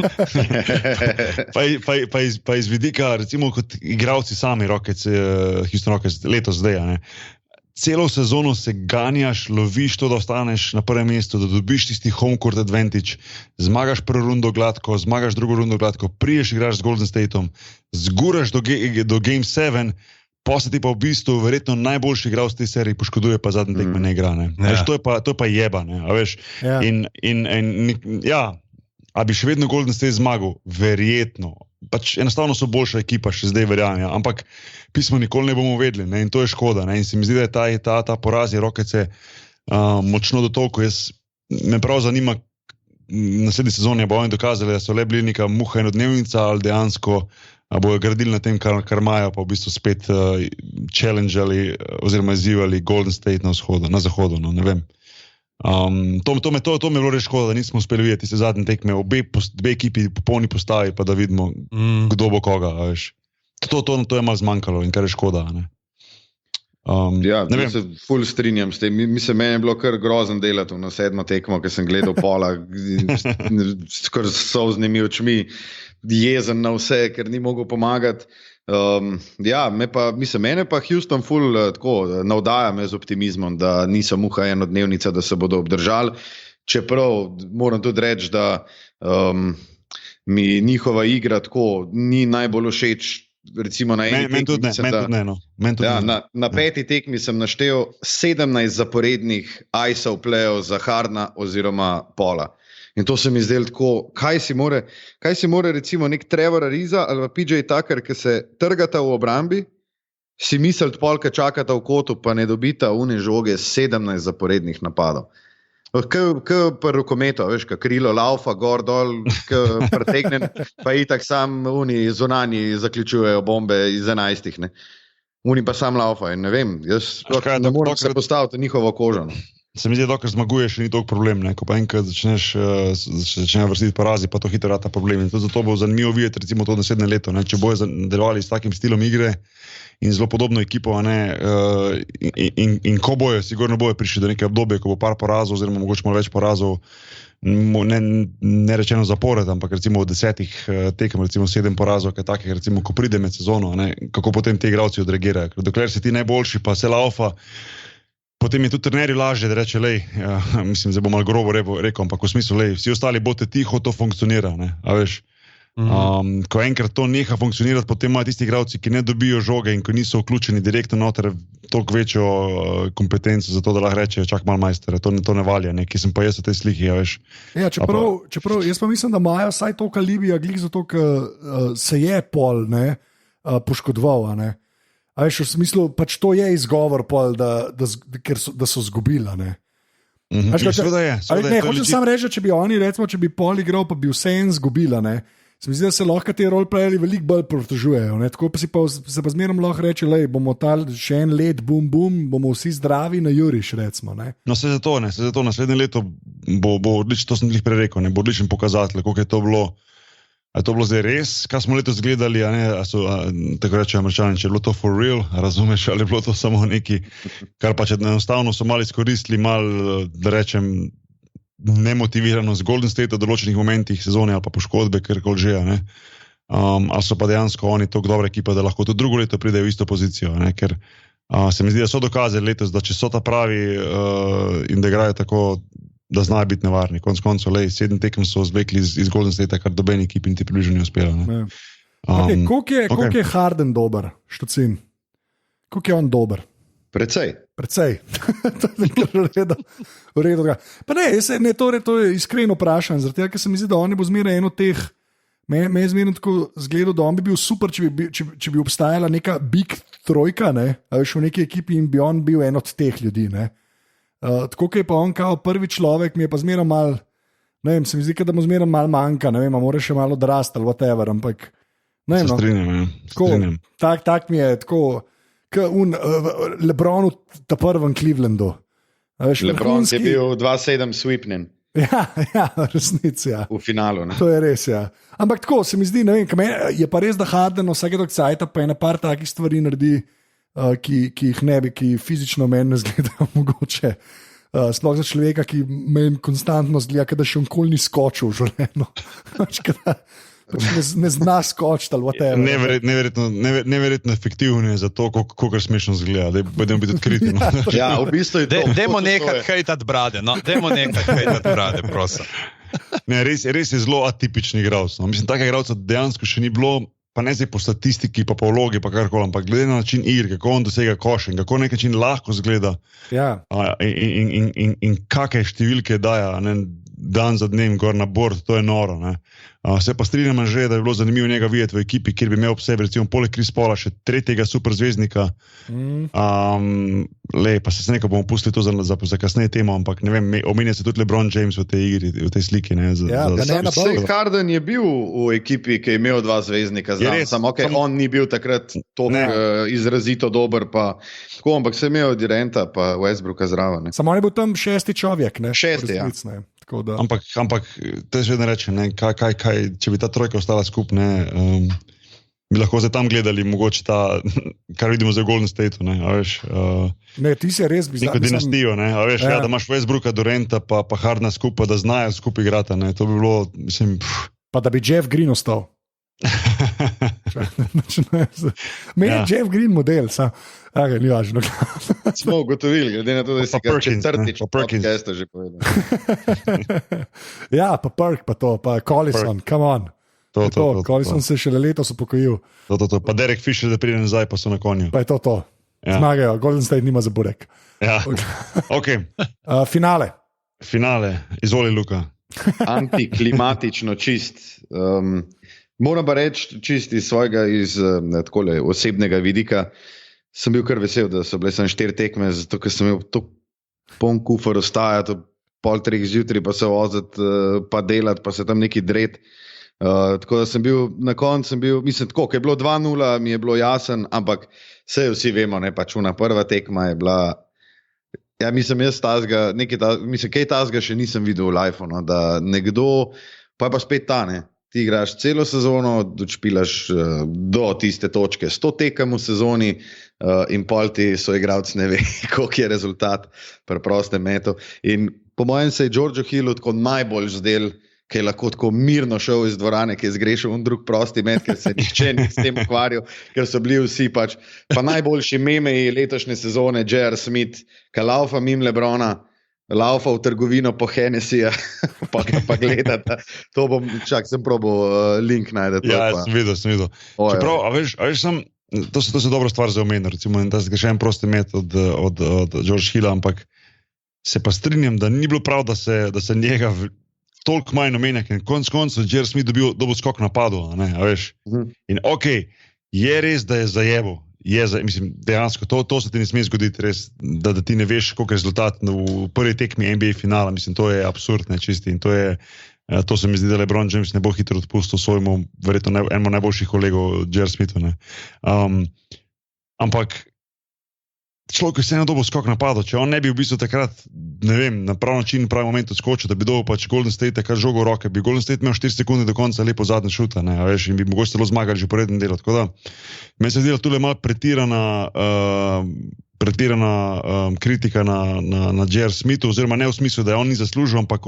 pa iz vidika, recimo kot igralci sami Rockets, Houston Rockets, letos zdaj, celo sezono se ganjaš, loviš to, da ostaneš na prvem mestu, da dobiš tisti home court advantage, zmagaš prvo rundo gladko, zmagaš drugo rundo gladko, priješ igraš z Golden Stateom, zguraš do Game 7, posle ti pa v bistvu verjetno najboljši igralec v tej seriji poškoduje, pa zadnji tekme ne igra. Veš, to je pa jeba. Veš? Ja. A bi še vedno Golden State zmagal? Verjetno. Pač enostavno so boljša ekipa, še zdaj verjamem, ampak pismo nikoli ne bomo vedeli, in to je škoda. In se mi zdi, da je ta poraz Rockets močno dotolko. Me prav zanima, naslednji sezoni bojo dokazali, da so le bili neka muha enodnevnica ali dejansko bojo gradili na tem, kar imajo, pa v bistvu spet challengeali oziroma izzivali Golden State na zahodu, ne vem. To mi je bilo res škoda, da nismo uspeli videti se zadnje tekme, obe ekipi popolni postavi, pa da vidimo, kdo bo koga. Veš. To je malo zmanjkalo in kar je škoda. Se ful strinjam s tem. Meni je bilo kar grozen delati na 7. tekmo, ker sem gledal pola, skoro s solznimi očmi, jezen na vse, ker ni mogel pomagati. Mene pa Houston ful tako navdaja me z optimizmom, da niso muha enodnevnica, da se bodo obdržali. čeprav moram tudi reči, da mi njihova igra tako ni najbolj všeč. Recimo na eni tekmi na peti tekmi sem naštel 17 zaporednih ISO plejev za Hardna oziroma Paula. In to se mi zdelo tako, kaj si more recimo nek Trevor Ariza ali pa PJ Tucker, ki se trgata v obrambi, si misliti polka čakata v kotu, pa ne dobita une žoge 17 zaporednih napadov. Kaj pa rokometo, veš, kaj krilo laufa, gor, dol, kaj pretegnen, pa itak sam oni zunanji zaključujejo bombe iz 11, ne. Oni pa sam laufa in ne vem, jaz ne moram se postaviti njihovo kožo. Se mi zdi, dokler zmaguješ, ni toliko problem, ne? Ko pa enkrat začneš vrstiti porazi, pa to hitro rata problem. In to zato bo zanimivo videti recimo to naslednje leto, ne? Če bojo delovali s takim stilom igre in zelo podobno ekipo, in ko bojo, sigurno bojo prišli do neke obdobje, ko bo par porazov, oziroma mogoče malo več porazov, ne rečeno zapored, ampak recimo v 10 tekem, recimo 7 porazov, kaj takih, recimo, ko pride med sezono, ne? Kako potem ti igralci odreagirajo. Ker dokler si ti najboljši, pa se laufa, potem je tudi trenerju lažje, da reče, mislim, zdaj bom malo grobo rekel, ampak v smislu, vsi ostali boste tiho, to funkcionira, ne, a veš. Ko enkrat to neha funkcionirati, potem imajo tisti igralci, ki ne dobijo žoge in ko niso vključeni direktno noter, toliko večjo kompetenco za to, da lahko rečejo, čak malo majstere, to ne valja, ne, ki sem pa jaz v tej sliki, a veš. Ja, čeprav jaz pa mislim, da imajo vsaj to kalibija, glih zato, ker se je Paul poškodoval, a ne. A veš, v smislu, pač to je izgovor, Paul, da so zgubila, ne. Seveda je. Hočem sam reči, če bi oni, recimo, če bi Paul igral, pa bi vse en zgubila, ne. Se mi zdi, da se lahko te roleplayerji veliko bolj pritožujejo, ne. Tako pa se pa zmeraj lahko reče, bomo še en let, bum, bomo vsi zdravi na juriš, recimo, ne. No, se zato naslednje leto bo odlično, to sem jih prerekel, ne, bo odličen pokazatelj, koliko je to bilo. A je to bilo zdaj res, kaj smo letos gledali, a ne, tako rečejo Američani, če je bilo to for real, razumeš, ali je bilo to samo neki, kar pa če enostavno so malo izkoristili, malo, da rečem, nemotivirano z Golden State v določenih momentih sezone ali pa poškodbe, kjerkoli že, ne. Ali so pa dejansko oni tako dobra ekipa, da lahko tudi drugo leto pridejo v isto pozicijo, ne, ker se mi zdi, da so dokazali letos, da če so ta pravi in da igrajo tako, da znajo biti nevarni. Konec koncev, 7 tekem so zvekli iz Golden State, kar dobeni ekipi in ti približno ni uspelo. Koliko je Harden dober, Štucin? Koliko je on dober? Precej. V redu. Pa ne, to je iskreno vprašanje, zaradi tega, ker se mi zdi, da on bo zmeraj eno teh, me je zmeraj tako zgledal, da on bi bil super, če bi obstajala neka big trojka, ne, a veš, v neki ekipi in bi on bil en od teh ljudi, ne. Tako je pa on kao prvi človek, mi je pa zmeraj mal, ne vem, se mi zdi, da mu zmeraj mal manjka, ne vem, mora še malo odrasti ali whatever, ampak ne vem, strinjam. Tak mi je tako, LeBron v ta prvem Clevelandu. LeBron je bil 2-7 sweepnen. Ja, resnici, ja. V finalu, ne. To je res, ja. Ampak tako, se mi zdi, ne vem, je pa res, da Harden vsake dok cajta pa ena par takih stvari naredi, ki jih ne bi, ki fizično meni ne zgledajo mogoče. Sploh za človeka, ki meni konstantno zgleda, da še nikoli ni skočil v življenju. Ne zna skočiti ali whatever. Neverjetno efektivno je za to, koliko smešno zgleda. Budemo biti odkriti. Ja, v bistvu je to. Dajmo nekaj hejtati brade, prosim. Ne, res je zelo atipični igralec. No. Mislim, takega igralca dejansko še ni bilo, pa ne zdaj po statistiki, pa po vlogi, pa karkoli, ampak glede na način igre, kako on dosega koš in kako nek način lahko zgleda, in kakšne številke daja, ne, dan za dnem gor na bord, to je noro. Ne. Se pa strinjam že, da bi bilo zanimivo njega videti v ekipi, kjer bi imel ob sebi, recimo, poleg Chris Paula še tretjega superzvezdnika. Pa se nekaj bomo pustili to za kasneje temo, ampak ne vem, omenja se tudi LeBron James v tej igri, v tej sliki. Ne, Harden je bil v ekipi, ki je imel 2 zvezdnika, samo on ni bil takrat toliko izrazito dober, pa tako, ampak se je imel Duranta pa Westbrooka zraven. Samo on je bil tam 6. človek, ne? 6. ja. Ampak te že ne rečem, kaj, če bi ta trojka ostala skupaj, bi lahko zdaj tam gledali, mogoče kar vidimo zdaj v Golden Stateu, ne, a veš. Ne, ti si res bizarno. Neko dinastijo, ne, a veš, da imaš Westbrooka, Duranta pa Hardena skupaj, da znajo skupaj igrati, ne, to bi bilo, mislim. Pa da bi Jeff Green ostal. Meni je Jeff Green model, ni važno. Smo ugotovili, glede na to, da si ga četrtič Perkins že povedal. Ja, pa Perk, pa to, pa Collison, come on. Collison se šele letos upokojil. Pa Derek Fisher, da pride nazaj, pa so na konju. Pa je to. Ja. Zmagajo, Golden State nima za burek. Ja. Okay. Finale, izvoli Luka. Antiklimatično čist. Moram pa reči, čist iz svojega osebnega vidika, sem bil kar vesel, da so bile samo 4 tekme, zato ker sem imel to poln kufer ostajati, 2:30 zjutraj pa se voziti, pa delati, pa se tam neki dret. Tako da sem bil, na koncu mislim, tako, ko je bilo 2:0, mi je bilo jasen, ampak vsi vemo, ne, pač una prva tekma je bila, ja, mislim, kaj tazga še nisem videl v lifeu, no, da nekdo, pa je pa spet ta, ne, ti igraš celo sezono, dočpilaš do tiste točke, 100 tekem v sezoni in pol ti so igralci ne ve, koliko je rezultat pri prostem metu. In po mojem se je George Hillu tako najbolj zdel, ki je lahko tako mirno šel iz dvorane, ki je zgrešil drug prosti met, ker se nihče ni s tem ukvarjal, ker so bili vsi pač. Pa najboljši memeji letošnje sezone, J.R. Smith, ki laufa mimo Lebrona, laufa v trgovino po Hennessyja, pa gledata. To bom, sem probal link najdete. Ja, sem videl. Čeprav, a veš, to so dobra stvar za omeniti, recimo, da se še en prosti met od George Hilla, ampak se pa strinjam, da ni bilo prav, da se njega toliko manj omenja, ker konc koncev J.R. Smith dobil skok napadu, a veš. In je res, da je zajebo. Mislim, dejansko, to se ti ne sme zgoditi, res, da ti ne veš, koliko je rezultat v prvi tekmi NBA finala. Mislim, to je absurd, ne, čisti. In to se mi zdi, da LeBron James ne bo hitro odpustil svojemu, verjetno enemu najboljših kolegov, J.R. Smithu. Ampak človek, ki se je na dobo skok napadal, če on ne bi v bistvu takrat, ne vem, na prav način, pravi moment odskočil, da bi dobil pač Golden State kar žogo v roke, bi Golden State imel 4 sekunde do konca lepo zadnje šuta, veš, in bi mogoče celo zmagali že po rednem delu. Tako da, meni se zdi, da tule je malo pretirana kritika na J.R. Smithu, oziroma ne v smislu, da je on ni zaslužil, ampak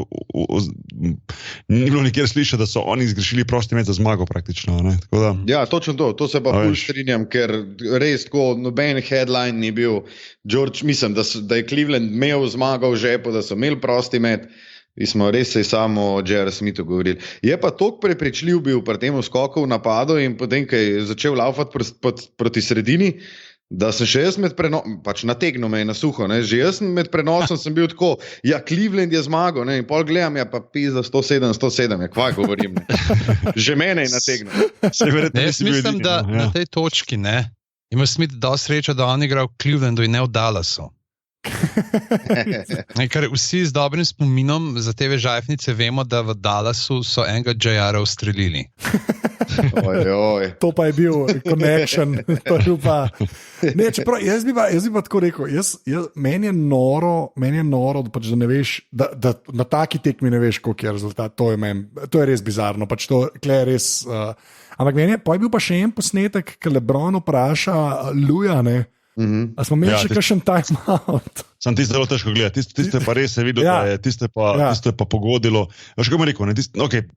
ni bilo nikjer slišati, da so oni zgrešili prosti met za zmago praktično. Tako da, ja, točno to se pa bolj strinjam, ker res tako noben headline ni bil. George, mislim, da je Cleveland imel zmago v žepu, da so imeli prosti met. Mi smo res se samo o J.R. Smithu govorili. Je pa toliko prepričljiv bil pri tem skoku v napadu in potem, ko je začel laufati proti sredini, da sem še jaz pač nategnil me na suho, ne? Že jaz med prenosom sem bil tako, ja, Cleveland je zmagal, ne? In pol gledam, ja, pa pizda 107, ja, kvaj govorim, ne? Že mene je nategnil. Jaz mislim, da na tej točki, ne, ima Smith dosti srečo, da on igra v Clevelandu in ne v Dallasu. Ker vsi z dobrim spominom za te žajfnice vemo, da v Dallasu so enega J.R. ustrelili. To pa je bil connection. Ne, čeprav, jaz bi pa tako rekel, meni je noro, pač, da ne veš, da na taki tekmi ne veš, koliko je rezultat. To je res bizarno. Pač to je res, ampak meni je bil pa še en posnetek, ki LeBron vpraša Luja, ne? A smo imeli še kakšen timeout? Sam tiste zelo težko gledati, tiste pa res se videl, da je tiste pa pogodilo. Veš, kako mi rekel,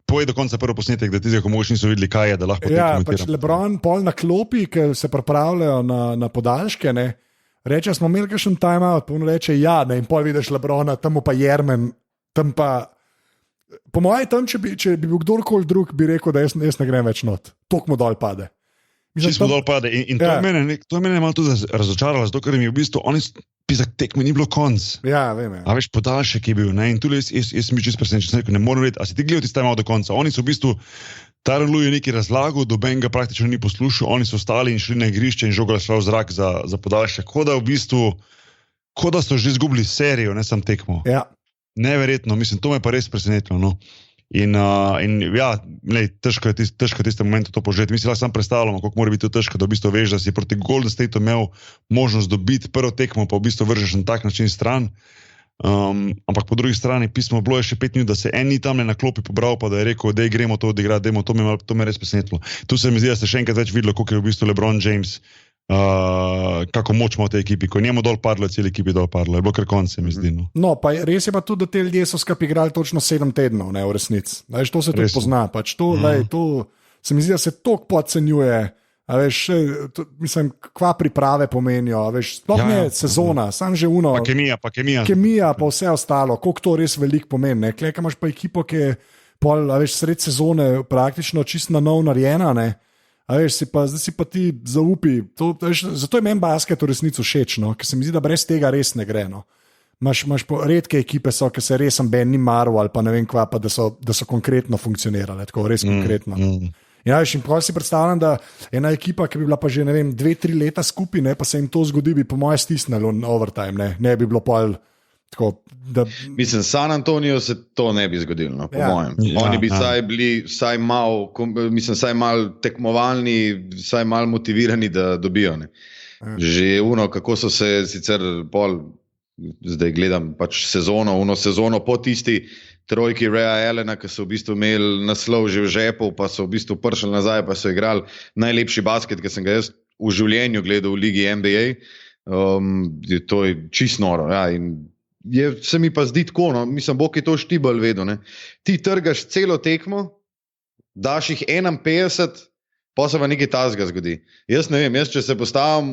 povej do konca prvo posnetek, da tiste, ko mogoče niso videli, kaj je, da lahko te komentirajo. Pač LeBron pol na klopi, ki se pripravljajo na podaljške, ne, reče, smo imeli kakšen timeout, pa on reče, ja, ne, in pol vidiš LeBrona, tam pa Jermen, tam pa, po mojem tam, če bi bil kdorkoli drug, bi rekel, da jaz ne grem več not, tok mu dol pade. Čisto dol pade. In to je mene malo tudi razočaralo, zato ker mi je v bistvu, tekme ni bilo konc. Ja, vem. A veš, podaljšek je bil, ne, in tudi jaz sem bil čisto presenečen, ne morem reči, a si ti gledal tisti timeout do konca. Oni so v bistvu, Tyronn Lue je nekaj razlagal, doben ga praktično ni poslušal, oni so stali in šli na igrišče in žogali šla v zrak za podaljšek. Kot da so že izgubili serijo, ne sam tekmo. Ja. Neverjetno, mislim, to me pa res presenetilo, no. In ja, težko je tiste momente to požeti. Mi si lahko sam predstavljamo, koliko mora biti to težko, da v bistvu veš, da si proti Golden Stateu imel možnost dobiti prvo tekmo, pa v bistvu vržeš na tak način stran. Ampak po drugi strani pismo bilo je še 5 minut, da se en ni tam na klopi pobral, pa da je rekel, da gremo to odigrati, to me res presenetilo. Tu se mi zdi, da ste še enkrat več videli, koliko je v bistvu LeBron James, kako moč ima v tej ekipi, ko njemu dol padlo, celi ekipi dol padlo, je bilo kar konce, mi zdi. No, pa res je pa tudi, da te ljudje so skupaj igrali točno 7 tednov, ne, v resnici. To se tudi pozna, pač to se mi zdi, da se toliko podcenjuje. A veš, mislim, kva priprave pomenijo, a veš, sploh ne sezona, sam že uno. Pa kemija. Kemija, pa vse ostalo, koliko to res veliko pomeni. Klej, kaj imaš pa ekipo, ki je pol, a veš, sred sezone praktično čisto na nov narejena, ne? A veš, zdaj si pa ti zaupi. Zato je meni basket v resnici všeč, no? Ker se mi zdi, da brez tega res ne gre. No? Imaš redke ekipe, ki se res ben ni maral ali pa ne vem kva, pa da so konkretno funkcionirale, tako res konkretno. Ja, in prav si predstavljam, da ena ekipa, ki bi bila pa že 2-3 leta skupaj, ne, pa se jim to zgodi, bi po mojem stisnilo na overtime, ne bi bilo pol. Tako, da... Mislim, San Antonio se to ne bi zgodilo, no, po mojem. Oni bi bili vsaj malo tekmovalni, vsaj malo motivirani, da dobijo. Ne. Že kako so se sicer zdaj gledam pač sezono po tisti trojki Raya Allena, ki so v bistvu imeli naslov že v žepu, pa so v bistvu prišli nazaj, pa so igrali najlepši basket, ki sem ga jaz v življenju gledal v ligi NBA. To je čisto noro. Ja, in se mi pa zdi tako, no, mislim, Bog je to štibal vedel. Ne. Ti trgaš celo tekmo, daš jih 51, pa se pa nekaj tazga zgodi. Jaz ne vem, če se postavim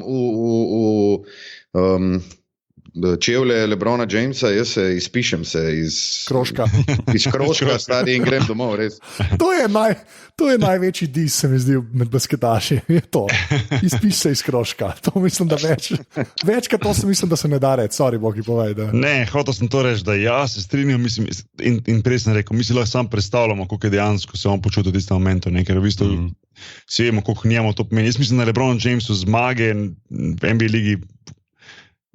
v čevlje Lebrona Jamesa, jaz se izpišem iz Kroška. Iz Kroška stadi in grem domov, res. To je največji dis, se mi zdi, med basketaši. Je to. Izpiš se iz Kroška. To mislim, da večkrat to se mislim, da se ne da reči. Sorry, Bogi, povej. Da. Ne, hotel sem to reči, da se strinjam, mislim, in prej sem rekel, mi si lahko sam predstavljamo, koliko je dejansko se on počutil v tistem momentu, ne, ker v bistvu si vemo, koliko njemu to pomeni. Jaz mislim, da Lebron Jamesu zmage v NBA ligi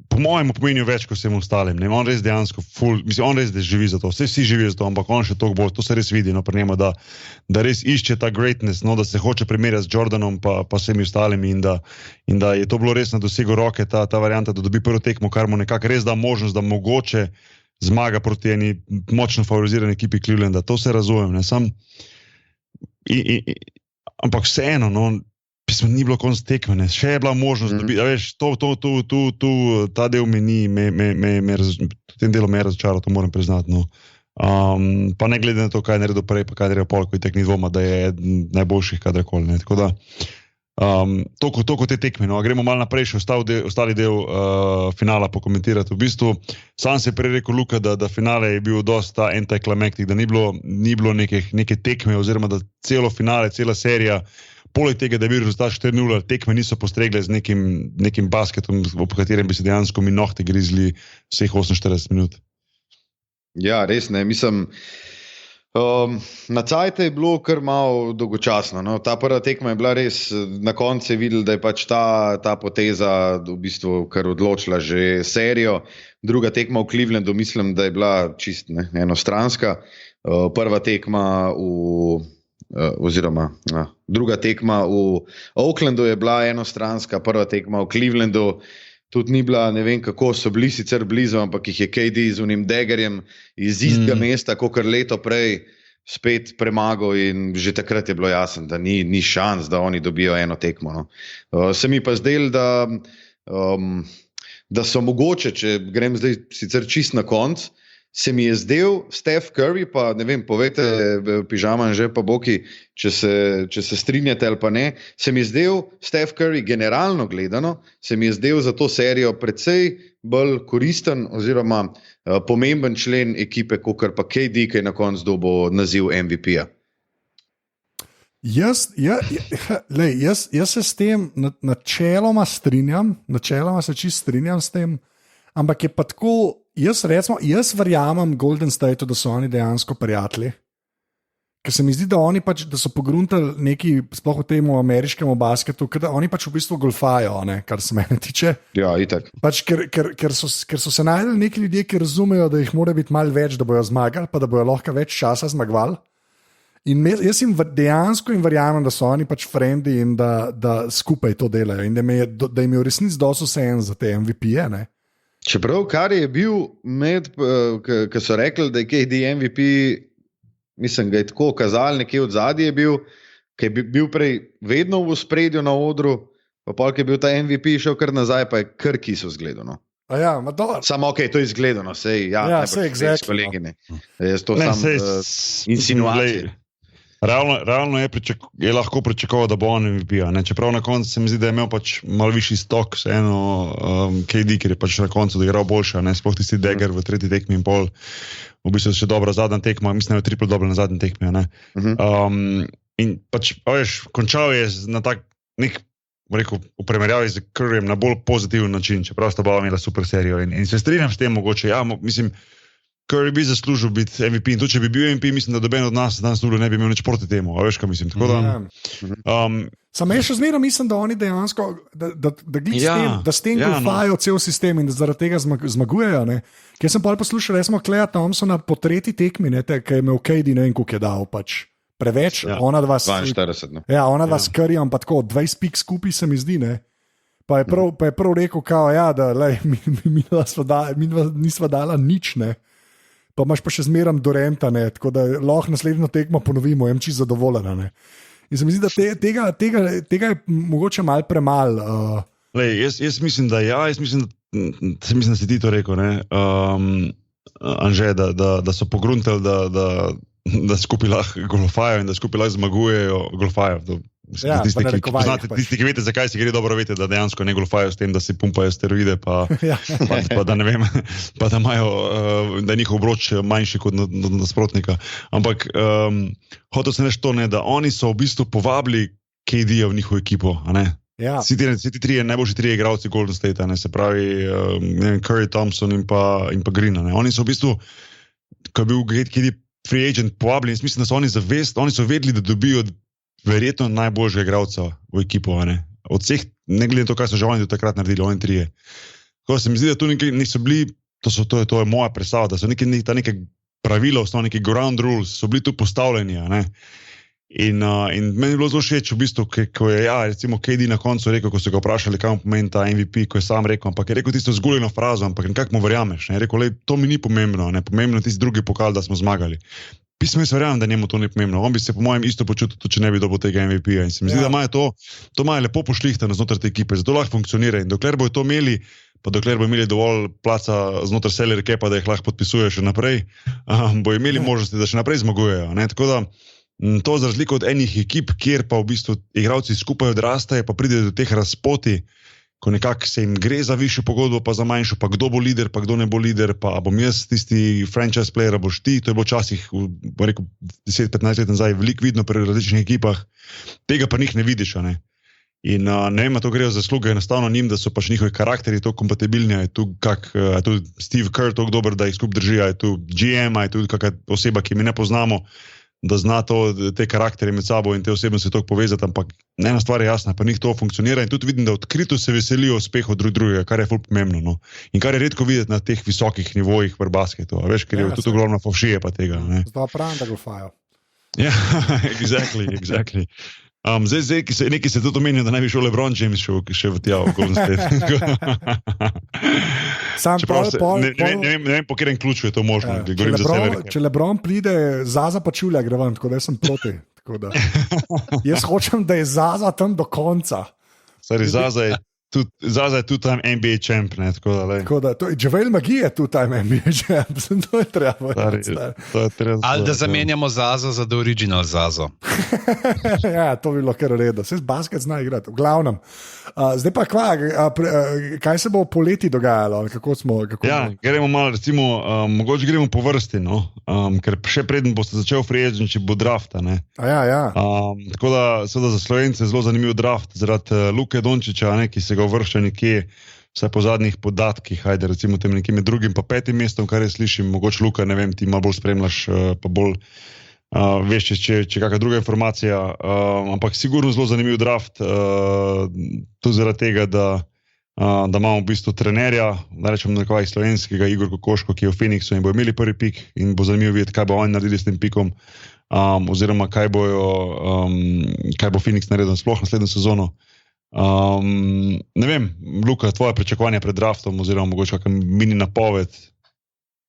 po mojem pomenijo več kot vsem ostalim. Ne? On res dejansko on res živi za to. Vsi živijo za to, ampak on še toliko bolj. To se res vidi, no, pri njemu, da res išče ta greatness, no, da se hoče primerjati z Jordanom pa vsemi ostalimi in da je to bilo res na dosegu roke, ta varianta, da dobi prvo tekmo, kar mu nekako res da možnost, da mogoče zmaga proti eni močno favorizirani ekipi Clevelanda. To se razumem. Ne? Ampak vseeno, no, ni bilo konc tekme, še je bila možnost, da veš, ta del tem delom me je razočaral, to moram priznati. No. Pa ne glede na to, kaj je naredil prej, pa kaj je naredil pol, ko je tek ni dvoma, da je najboljših kadarkoli. Ne. Tako da, toliko te tekme. No. Gremo malo naprej, še ostali del finala pokomentirati. V bistvu, sam se je prej rekel, Luka, da finale je bil dosta anticlimactic, da ni bilo neke tekme, oziroma da celo finale, cela serija, poleg tega, da je bil rezultat 4-0, tekme niso postregle z nekim basketom, ob katerem bi se dejansko mi nohte grizli vseh 48 minut. Ja, res ne. Mislim, na cajte je bilo kar malo dolgočasno. No. Ta prva tekma je bila res, na koncu je videl, da je pač ta poteza v bistvu kar odločila že serijo. Druga tekma v Clevelandu, mislim, da je bila čist enostranska. Prva tekma druga tekma v Oaklandu je bila enostranska, prva tekma v Clevelandu tudi ni bila, ne vem kako, so bili sicer blizu, ampak jih je KD z unim Daggerjem iz istega mesta, kakor leto prej spet premagal in že takrat je bilo jasno, da ni šans, da oni dobijo eno tekmo. No. Se mi pa zdelo, da so mogoče, če grem zdaj sicer čist na konc, se mi je zdel Steph Curry, pa ne vem, povejte, Pižama že pa Boki, če se strinjate ali pa ne, se mi je zdel Steph Curry generalno gledano, se mi je zdel za to serijo precej bolj koristen oziroma pomemben člen ekipe, kakor pa KD, ki je na koncu dobil naziv MVP-ja. Jaz se s tem načeloma strinjam, se čisto strinjam s tem, ampak je pa tako, jaz verjamem Golden State, da so oni dejansko prijatelji. Ker se mi zdi, da oni pač, da so pogruntali neki, sploh v tem ameriškem basketu, da oni pač v bistvu golfajo, ne, kar se mene tiče. Ja, itak. Pač, ker so se najdeli neki ljudje, ki razumejo, da jih mora biti malo več, da bojo zmagali, pa da bojo lahko več časa zmagovali. In jaz jim dejansko verjamem, da so oni pač frendi in da skupaj to delajo in da jim je v resnici dosto vseeno za te MVP-je, ne. Čeprav, kar je bil ko so rekli, da je KD MVP, mislim, ga je tako kazali, nekje od zadnje je bil, ki je bil prej vedno v ospredju na odru, pa pol, ki je bil ta MVP, šel kar nazaj, pa je kar kiso zgledano. Ja, samo ok, to je izgledano, sej, sej, exactly. Jaz to sam insinuacije. Realno je lahko pričakoval, da bo on MVP. Čeprav na koncu se mi zdi, da je imel pač malo višji stok, vseeno KD, ker je pač na koncu igral boljše, sploh tisti Dagger v tretji tekmi in pol. V bistvu še dobra zadnja tekma, mislim, da je triple dobro na zadnji tekmi. In pač, končal je na tak nek, rekel, v primerjavi z Curryjem na bolj pozitiven način, čeprav sta oba imela super serijo. In se strinjam s tem mogoče, mislim, Curry bi zaslužil biti MVP in tudi, če bi bil MVP, mislim, da doben od nas danes ne bi imel nič proti temu, a veš, kaj mislim. Tako da, Sam jaz še zmeraj mislim, da oni dejansko, da s tem golfajo cel sistem in da zaradi tega zmagujejo. Ker sem pa poslušal, recimo, Kleja Thompsona po tretji tekmi, ki je imel KD, ne vem, koliko je dal, pač preveč. Ona dva 42. Ona dva s Curryjem, pa tako 20 pik skupaj se mi zdi, ne. Pa je prav rekel, da mi nisva dala nič, ne. Pa imaš pa še zmeram Duranta, tako da lahko naslednjo tekmo ponovimo, jem čisto zadovoljen. In se mi zdi, da tega je mogoče malo premalo. Jaz mislim, da mislim, da si ti to rekel, Anže, da so pogruntali, da skupaj lahko golfajo in da skupaj lahko zmagujejo golfajo. Tisti, ki veste, zakaj se gre, dobro veste, da dejansko ne golfajo s tem, da si pumpajo steroide, pa da ne vem, pa da imajo, da je njihov obroč manjši kot nasprotnika. Ampak hotel sem reči to, da oni so v bistvu povabili KD-ja v njihovo ekipo, Vsi ti trije najboljši trije igralci Golden State, se pravi Curry, Thompson in pa Green. Oni so v bistvu, ko je bil KD free agent povabljeni, mislim, da so oni so vedeli, da dobijo verjetno najboljšega igralca v ekipo. Od vseh, ne glede na to, kaj so že oni do takrat naredili, oni trije. Tako se mi zdi, da tu niso bili, to je moja predstava, da so neke pravila, neki ground rules, so bili tu postavljeni. In meni je bilo zelo všeč, v bistvu, ko je recimo KD na koncu rekel, ko so ga vprašali, kaj mu pomeni ta MVP, ko je sam rekel, ampak je rekel tisto zguljeno frazo, ampak nekako mu verjameš. Je rekel, to mi ni pomembno, pomembno tisti drugi pokal, da smo zmagali. Pismo jaz verjamem, da njemu to ni pomembno. On bi se po mojem isto počutil, če ne bi dobil tega MVP-ja. In se mi zdi, da imajo to imajo lepo pošlihtano znotraj te ekipe, zato lahko funkcionira. In dokler bojo to imeli, pa dokler bojo imeli dovolj placa znotraj salary capa, da jih lahko podpisujejo še naprej, bojo imeli možnosti, da še naprej zmagujejo. Tako da to za razliko od enih ekip, kjer pa v bistvu igralci skupaj odrastajo, pa pride do teh razpoti, ko nekako se jim gre za višjo pogodbo, pa za manjšo, pa kdo bo lider, pa kdo ne bo lider, pa bom jaz tisti franchise player, boš ti, to je bilo včasih, bo rekel, 10-15 let nazaj, veliko vidno pri različnih ekipah, tega pa njih ne vidiš, In ne vem, to grejo zasluge enostavno njim, da so pač njihovi karakteri to kompatibilni, je tu Steve Kerr tako dober, da jih skupaj drži, je tu GM, je tu kakšna oseba, ki mi ne poznamo, da zna te karakterje med sabo in te osebnosti tako povezati, ampak ena stvar je jasna, pa njih to funkcionira in tudi vidim, da odkrito se veselijo uspehov drugega, kar je ful pomembno. In kar je redko videti na teh visokih nivojih v basketu, veš, ker je tudi ogromno fovšije pa tega. Zdaj pravim, da golfajo. Ja, exactly. Zdaj, nekaj se tudi omenja, da naj bi šel LeBron James še v tja v Golden State. Ne vem, po katerem ključu je to možno. Če LeBron pride, Zaza pa Čulja gre ven, tako da sem proti. Jaz hočem, da je Zaza tam do konca. Zaza je two-time NBA champ. Javel Magee je two-time NBA champ. To je treba. Ali da zamenjamo Zazo za The Original Zazo. Ja, to bi bilo kar redo. Vse z basket zna igrati. V glavnem. Zdaj pa kaj se bo poleti dogajalo? Gremo malo, recimo, mogoče gremo po vrsti, ker še preden boste začel free agent, če bo drafta. Tako da seveda za Slovence je zelo zanimiv draft zaradi Luke Dončića, ki se ga uvršča nekje, vsaj po zadnjih podatkih, recimo tem nekje med drugim pa petim mestom, kar jaz slišim, mogoče Luka, ne vem, ti malo bolj spremljaš, pa bolj veš, če kakšna druga informacija, ampak sigurno zelo zanimiv draft, tudi zaradi tega, da imamo v bistvu trenerja, da rečem nekaj slovenskega, Igor Kokoško, ki je v Phoenixu in bo imeli prvi pik in bo zanimivo videti, kaj bo oni naredili s tem pikom, oziroma kaj bo Phoenix naredil sploh naslednjo sezono. Ne vem, Luka, tvoje pričakovanje pred draftom oziroma mogoče kakšen mini napoved?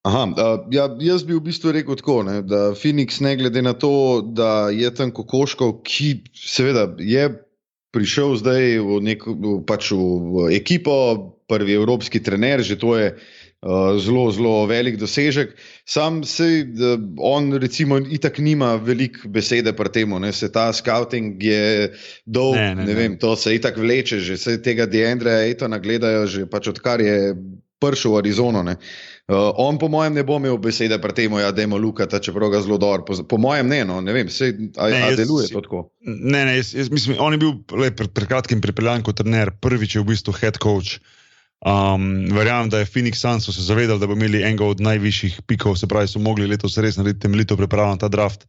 Jaz bi v bistvu rekel tako, da Phoenix ne glede na to, da je tam Kokoško, ki seveda je prišel zdaj v ekipo, prvi evropski trener, že to je zelo, zelo velik dosežek. Sam se on recimo itak nima veliko besede pri temu, ne, se ta scouting je dolg, ne vem, to se itak vleče, že se tega Deandrea Aytona gledajo že pač odkar je prišel v Arizono, ne. On po mojem ne bo imel besede pri temu, ja, dajmo Lukata, čeprav ga zelo dobro, po mojem ne, no, ne vem, deluje to tako. Jaz mislim, on je bil pred kratkim pripeljan kot trener, prvič je v bistvu head coach. Verjamem, da je Phoenix Suns se zavedali, da bo imeli enega od najvišjih pikov, se pravi, so mogli letos res narediti temeljito pripravo na ta draft.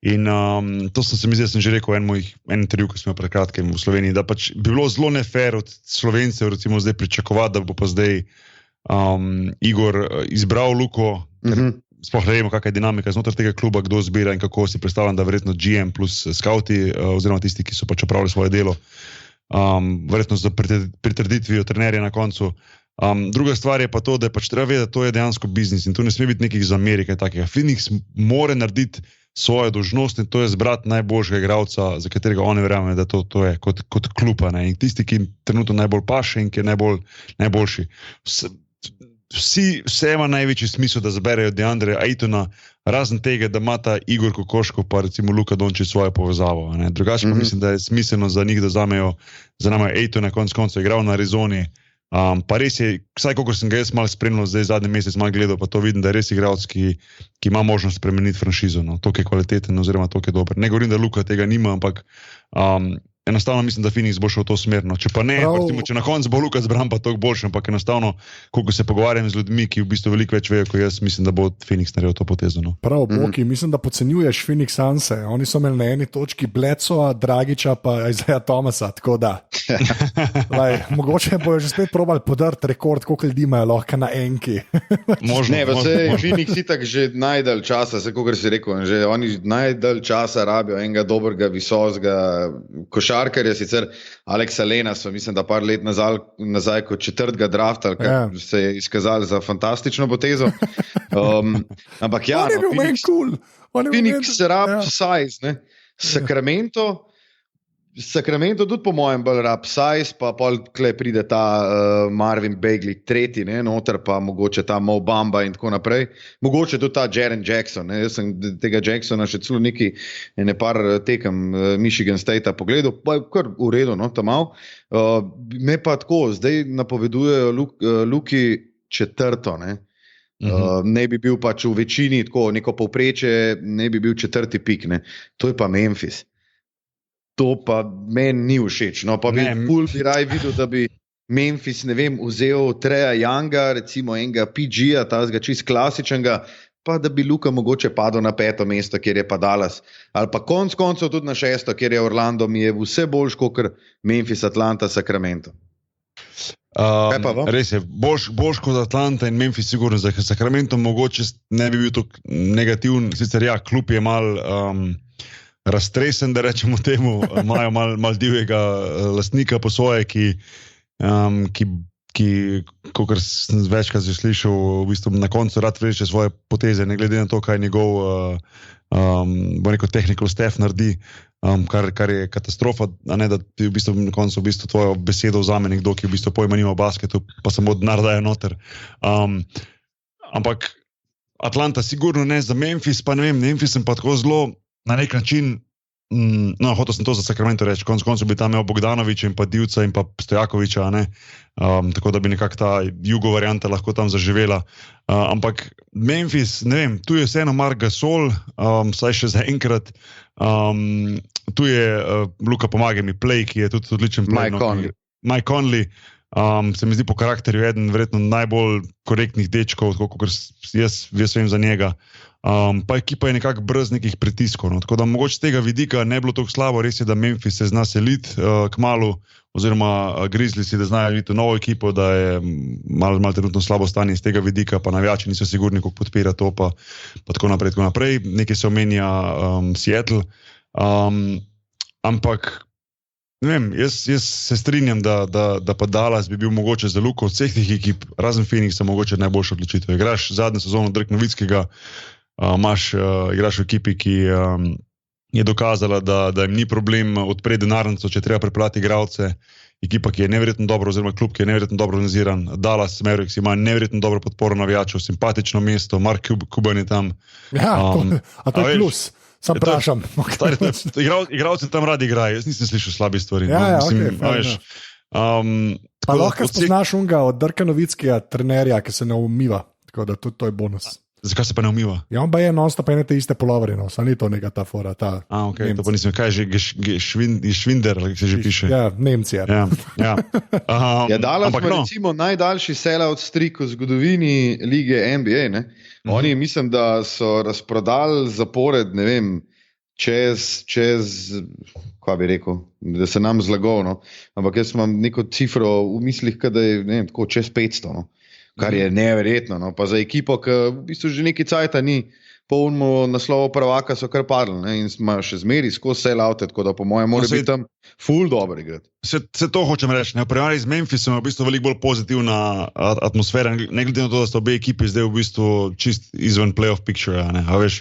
In to sem se mi zdaj že rekel en intervju, ki smo imeli pred kratkim v Sloveniji, da pač bi bilo zelo nefair od Slovencev recimo zdaj pričakovati, da bo pa zdaj Igor izbral Luko, sploh ne vemo, kakšna je dinamika znotraj tega kluba, kdo zbira in kako si predstavljam, da verjetno GM plus skauti oziroma tisti, ki so pač opravili svoje delo, verjetno z pritrditvijo trenerja na koncu. Druga stvar je pa to, da je pač treba vedeti, da to je dejansko biznis in tu ne sme biti nekih iz Amerike takega. Phoenix mora narediti svojo dolžnost in to je zbrati najboljšega igralca, za katerega oni verjamejo, da to je kot kluba. In tisti, ki trenutno najbolj paše in ki je najboljši. Vse ima največji smisel, da zaberejo Deandrea Aytona, razen tega, da ima ta Igor Kokoškov pa recimo Luka Dončić svojo povezavo. Drugače pa mislim, da je smiselno za njih, da zanamejo Aytona, konec koncev igral na Arizoni. Pa res je, vsaj koliko sem ga jaz malo spremljal, zdaj zadnji mesec malo gledal, pa to vidim, da je res igralec, ki ima možnost spremeniti franšizo. To je kvaliteten oziroma to je dober. Ne govorim, da Luka tega nima, ampak enostavno mislim, da Phoenix bo šel v to smer. Če pa ne, če na koncu bo Luka zbran, pa toliko boljše, ampak enostavno, koliko se pogovarjam z ljudmi, ki v bistvu veliko več vejo kot jaz, mislim, da bo Phoenix naredil to potezo. Prav, Boki, mislim, da podcenjuješ Phoenix Sunse. Oni so imeli na eni točki Bledsoa, Dragiča pa Isaiah Thomasa, tako da. Mogoče bojo že spet probali podrt rekord, koliko ljudi imajo lahko na enki. Ne, pa se Phoenix itak že najdalj časa, se kakor si rekel, že oni najdalj časa rabijo enega dobrega, visokega košarkarja, sicer Alexa Lenasa, mislim, da par let nazaj kot četrtega drafta, kar se je izkazalo za fantastično potezo. Ampak ja, Phoenix se rabi size, ne. Sacramento tudi po mojem bolj rab size, pa pol tle pride ta Marvin Bagley tretji, ne, noter pa mogoče ta Mo Bamba in tako naprej. Mogoče tudi ta Jaren Jackson, ne. Jaz sem tega Jacksona še celo ene par tekem Michigan State-a pogledal, pa je kar v redu, no, tam malo. Me pa tako, zdaj napovedujejo Luki četrto, ne. Ne bi bil pač v večini tako neko povprečje, ne bi bil četrti pik, ne. To je pa Memphis. To pa meni ni všeč. No, pa bi raj videl, da bi Memphis, ne vem, vzel Treja Younga, recimo enega PG-a, tazga čist klasičnega, pa da bi Luka mogoče padel na 5. mesto, kjer je pa Dallas. Ali pa konc koncev tudi na 6., kjer je Orlando, mi je vse boljš kot Memphis, Atlanta, Sacramento. Res je, boljš kot Atlanta in Memphis sigurno. Za Sacramento mogoče ne bi bil tako negativen, sicer ja, klub je mal raztresen, da rečemo temu, imajo mal divjega lastnika po svoje, ki kakor sem večkrat že slišal, v bistvu na koncu rad vleče svoje poteze, ne glede na to, kaj njegov bo rekel technical staff naredi, kar je katastrofa, a ne da ti v bistvu na koncu v bistvu tvojo besedo vzame nekdo, ki v bistvu pojma nima o basketu, pa samo denar daje noter. Ampak Atlanta sigurno ne, za Memphis pa ne vem, Memphis sem pa tako zelo na nek način, no, hotel sem to za Sacramento reči, koncu bi tam imel Bogdanoviča in pa Divca in pa Stojakoviča, ne, tako da bi nekako ta jugo varianta lahko tam zaživela. Ampak Memphis, ne vem, tu je vseeno Marc Gasol, saj še zaenkrat, tu je Luka, pomagaj mi, Play, ki je tudi odličen play. Mike Conley. Se mi zdi po karakterju eden verjetno najbolj korektnih dečkov, kot jaz vem za njega. Pa ekipa je nekako brez nekih pritiskov. No. Tako da mogoče z tega vidika ne bilo tako slabo, res je, da Memphis se zna seliti kmalu, oziroma Grizzlies, da znajo videti novo ekipo, da je malo trenutno slabo stanje z tega vidika, pa navijači niso sigurni, kako podpira to, pa tako naprej. Nekaj se omenja Seattle, ampak ne vem, jaz se strinjam, da pa Dallas bi bil mogoče za Luko od vseh teh ekip, razen Phoenixa, mogoče najboljša odločitev. Igraš zadnjo sezono Dirk Nowitzkiga, igraš v ekipi, ki je dokazala, da jim ni problem odpreti denarnico, če treba preplati igralce, ekipa, ki je neverjetno dobro, oziroma klub, ki je neverjetno dobro organiziran. Dallas Mavericks ima neverjetno dobro podporo navijačev, simpatično mesto, Mark Cuban je tam. Ja, to je plus. Sam vprašam. Igralci tam radi igrajo, jaz nisem slišal slabih stvari. Pa lahko spoznaš unga od Drka Novickega trenerja, ki se ne umiva, tako da to je bonus. Zakaj se pa ne umiva? Ja, on pa je non-stop ene te iste pulovere, no, saj ni to neka ta fora. Okay, to pa nisem, kaj je že Švinder, ali se že piše? Ja, Nemci. Ja. Dallas ima recimo najdaljši sell-out streak v zgodovini lige NBA, ne? Oni mislim, da so razprodali zapored, ne vem, čez kaj bi rekel, da se nam zlagal, no? Ampak jaz imam neko cifro v mislih, da je, ne vem, tako čez 500, no? Kar je neverjetno, no? Pa za ekipo, ki v bistvu že nekaj cajta ni, polno naslovo prvaka so kar padli, ne? In imajo še zmeri skozi sell-out, tako da po mojem mora biti tam ful dobro igrati. Se to hočem reči, ne? V primerjavi z Memphisom je v bistvu veliko bolj pozitivna atmosfera, ne glede na to, da so obe ekipi zdaj v bistvu čist izven playoff picture, ne? A veš,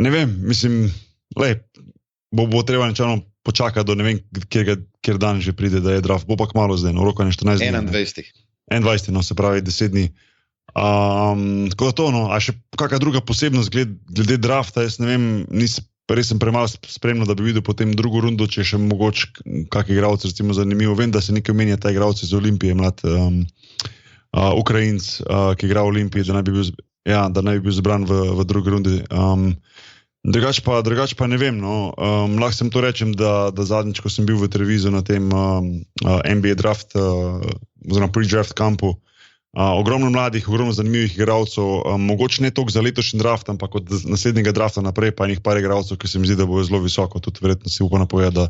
ne vem, mislim, bo treba nečano počakati do ne vem, kjer dan že pride, da je draft. Bo pa kmalo zdaj, no, roko je 14 dni. 21, no, se pravi 10 dni. Tako da to, no, a še kakšna druga posebnost glede drafta, jaz ne vem, res sem premalo spremljal, da bi videl potem drugo rundo, če še mogoče kak igralec recimo zanimivo. Vem, da se nekaj omenja ta igralec iz Olimpije, mlad Ukrajinc, ki igra v Olimpiji, da naj bi bil zbran v drugi rundi. Drugač pa ne vem, no. Lahko sem to rečem, da zadnjič, ko sem bil v televiziju na tem NBA draft, oziroma pre-draft kampu, ogromno mladih, ogromno zanimivih igralcev, mogoče ne toliko za letošnji draft, ampak od naslednjega drafta naprej pa enih par igralcev, ki se mi zdi, da bojo zelo visoko, tudi verjetno si upam napovedati, da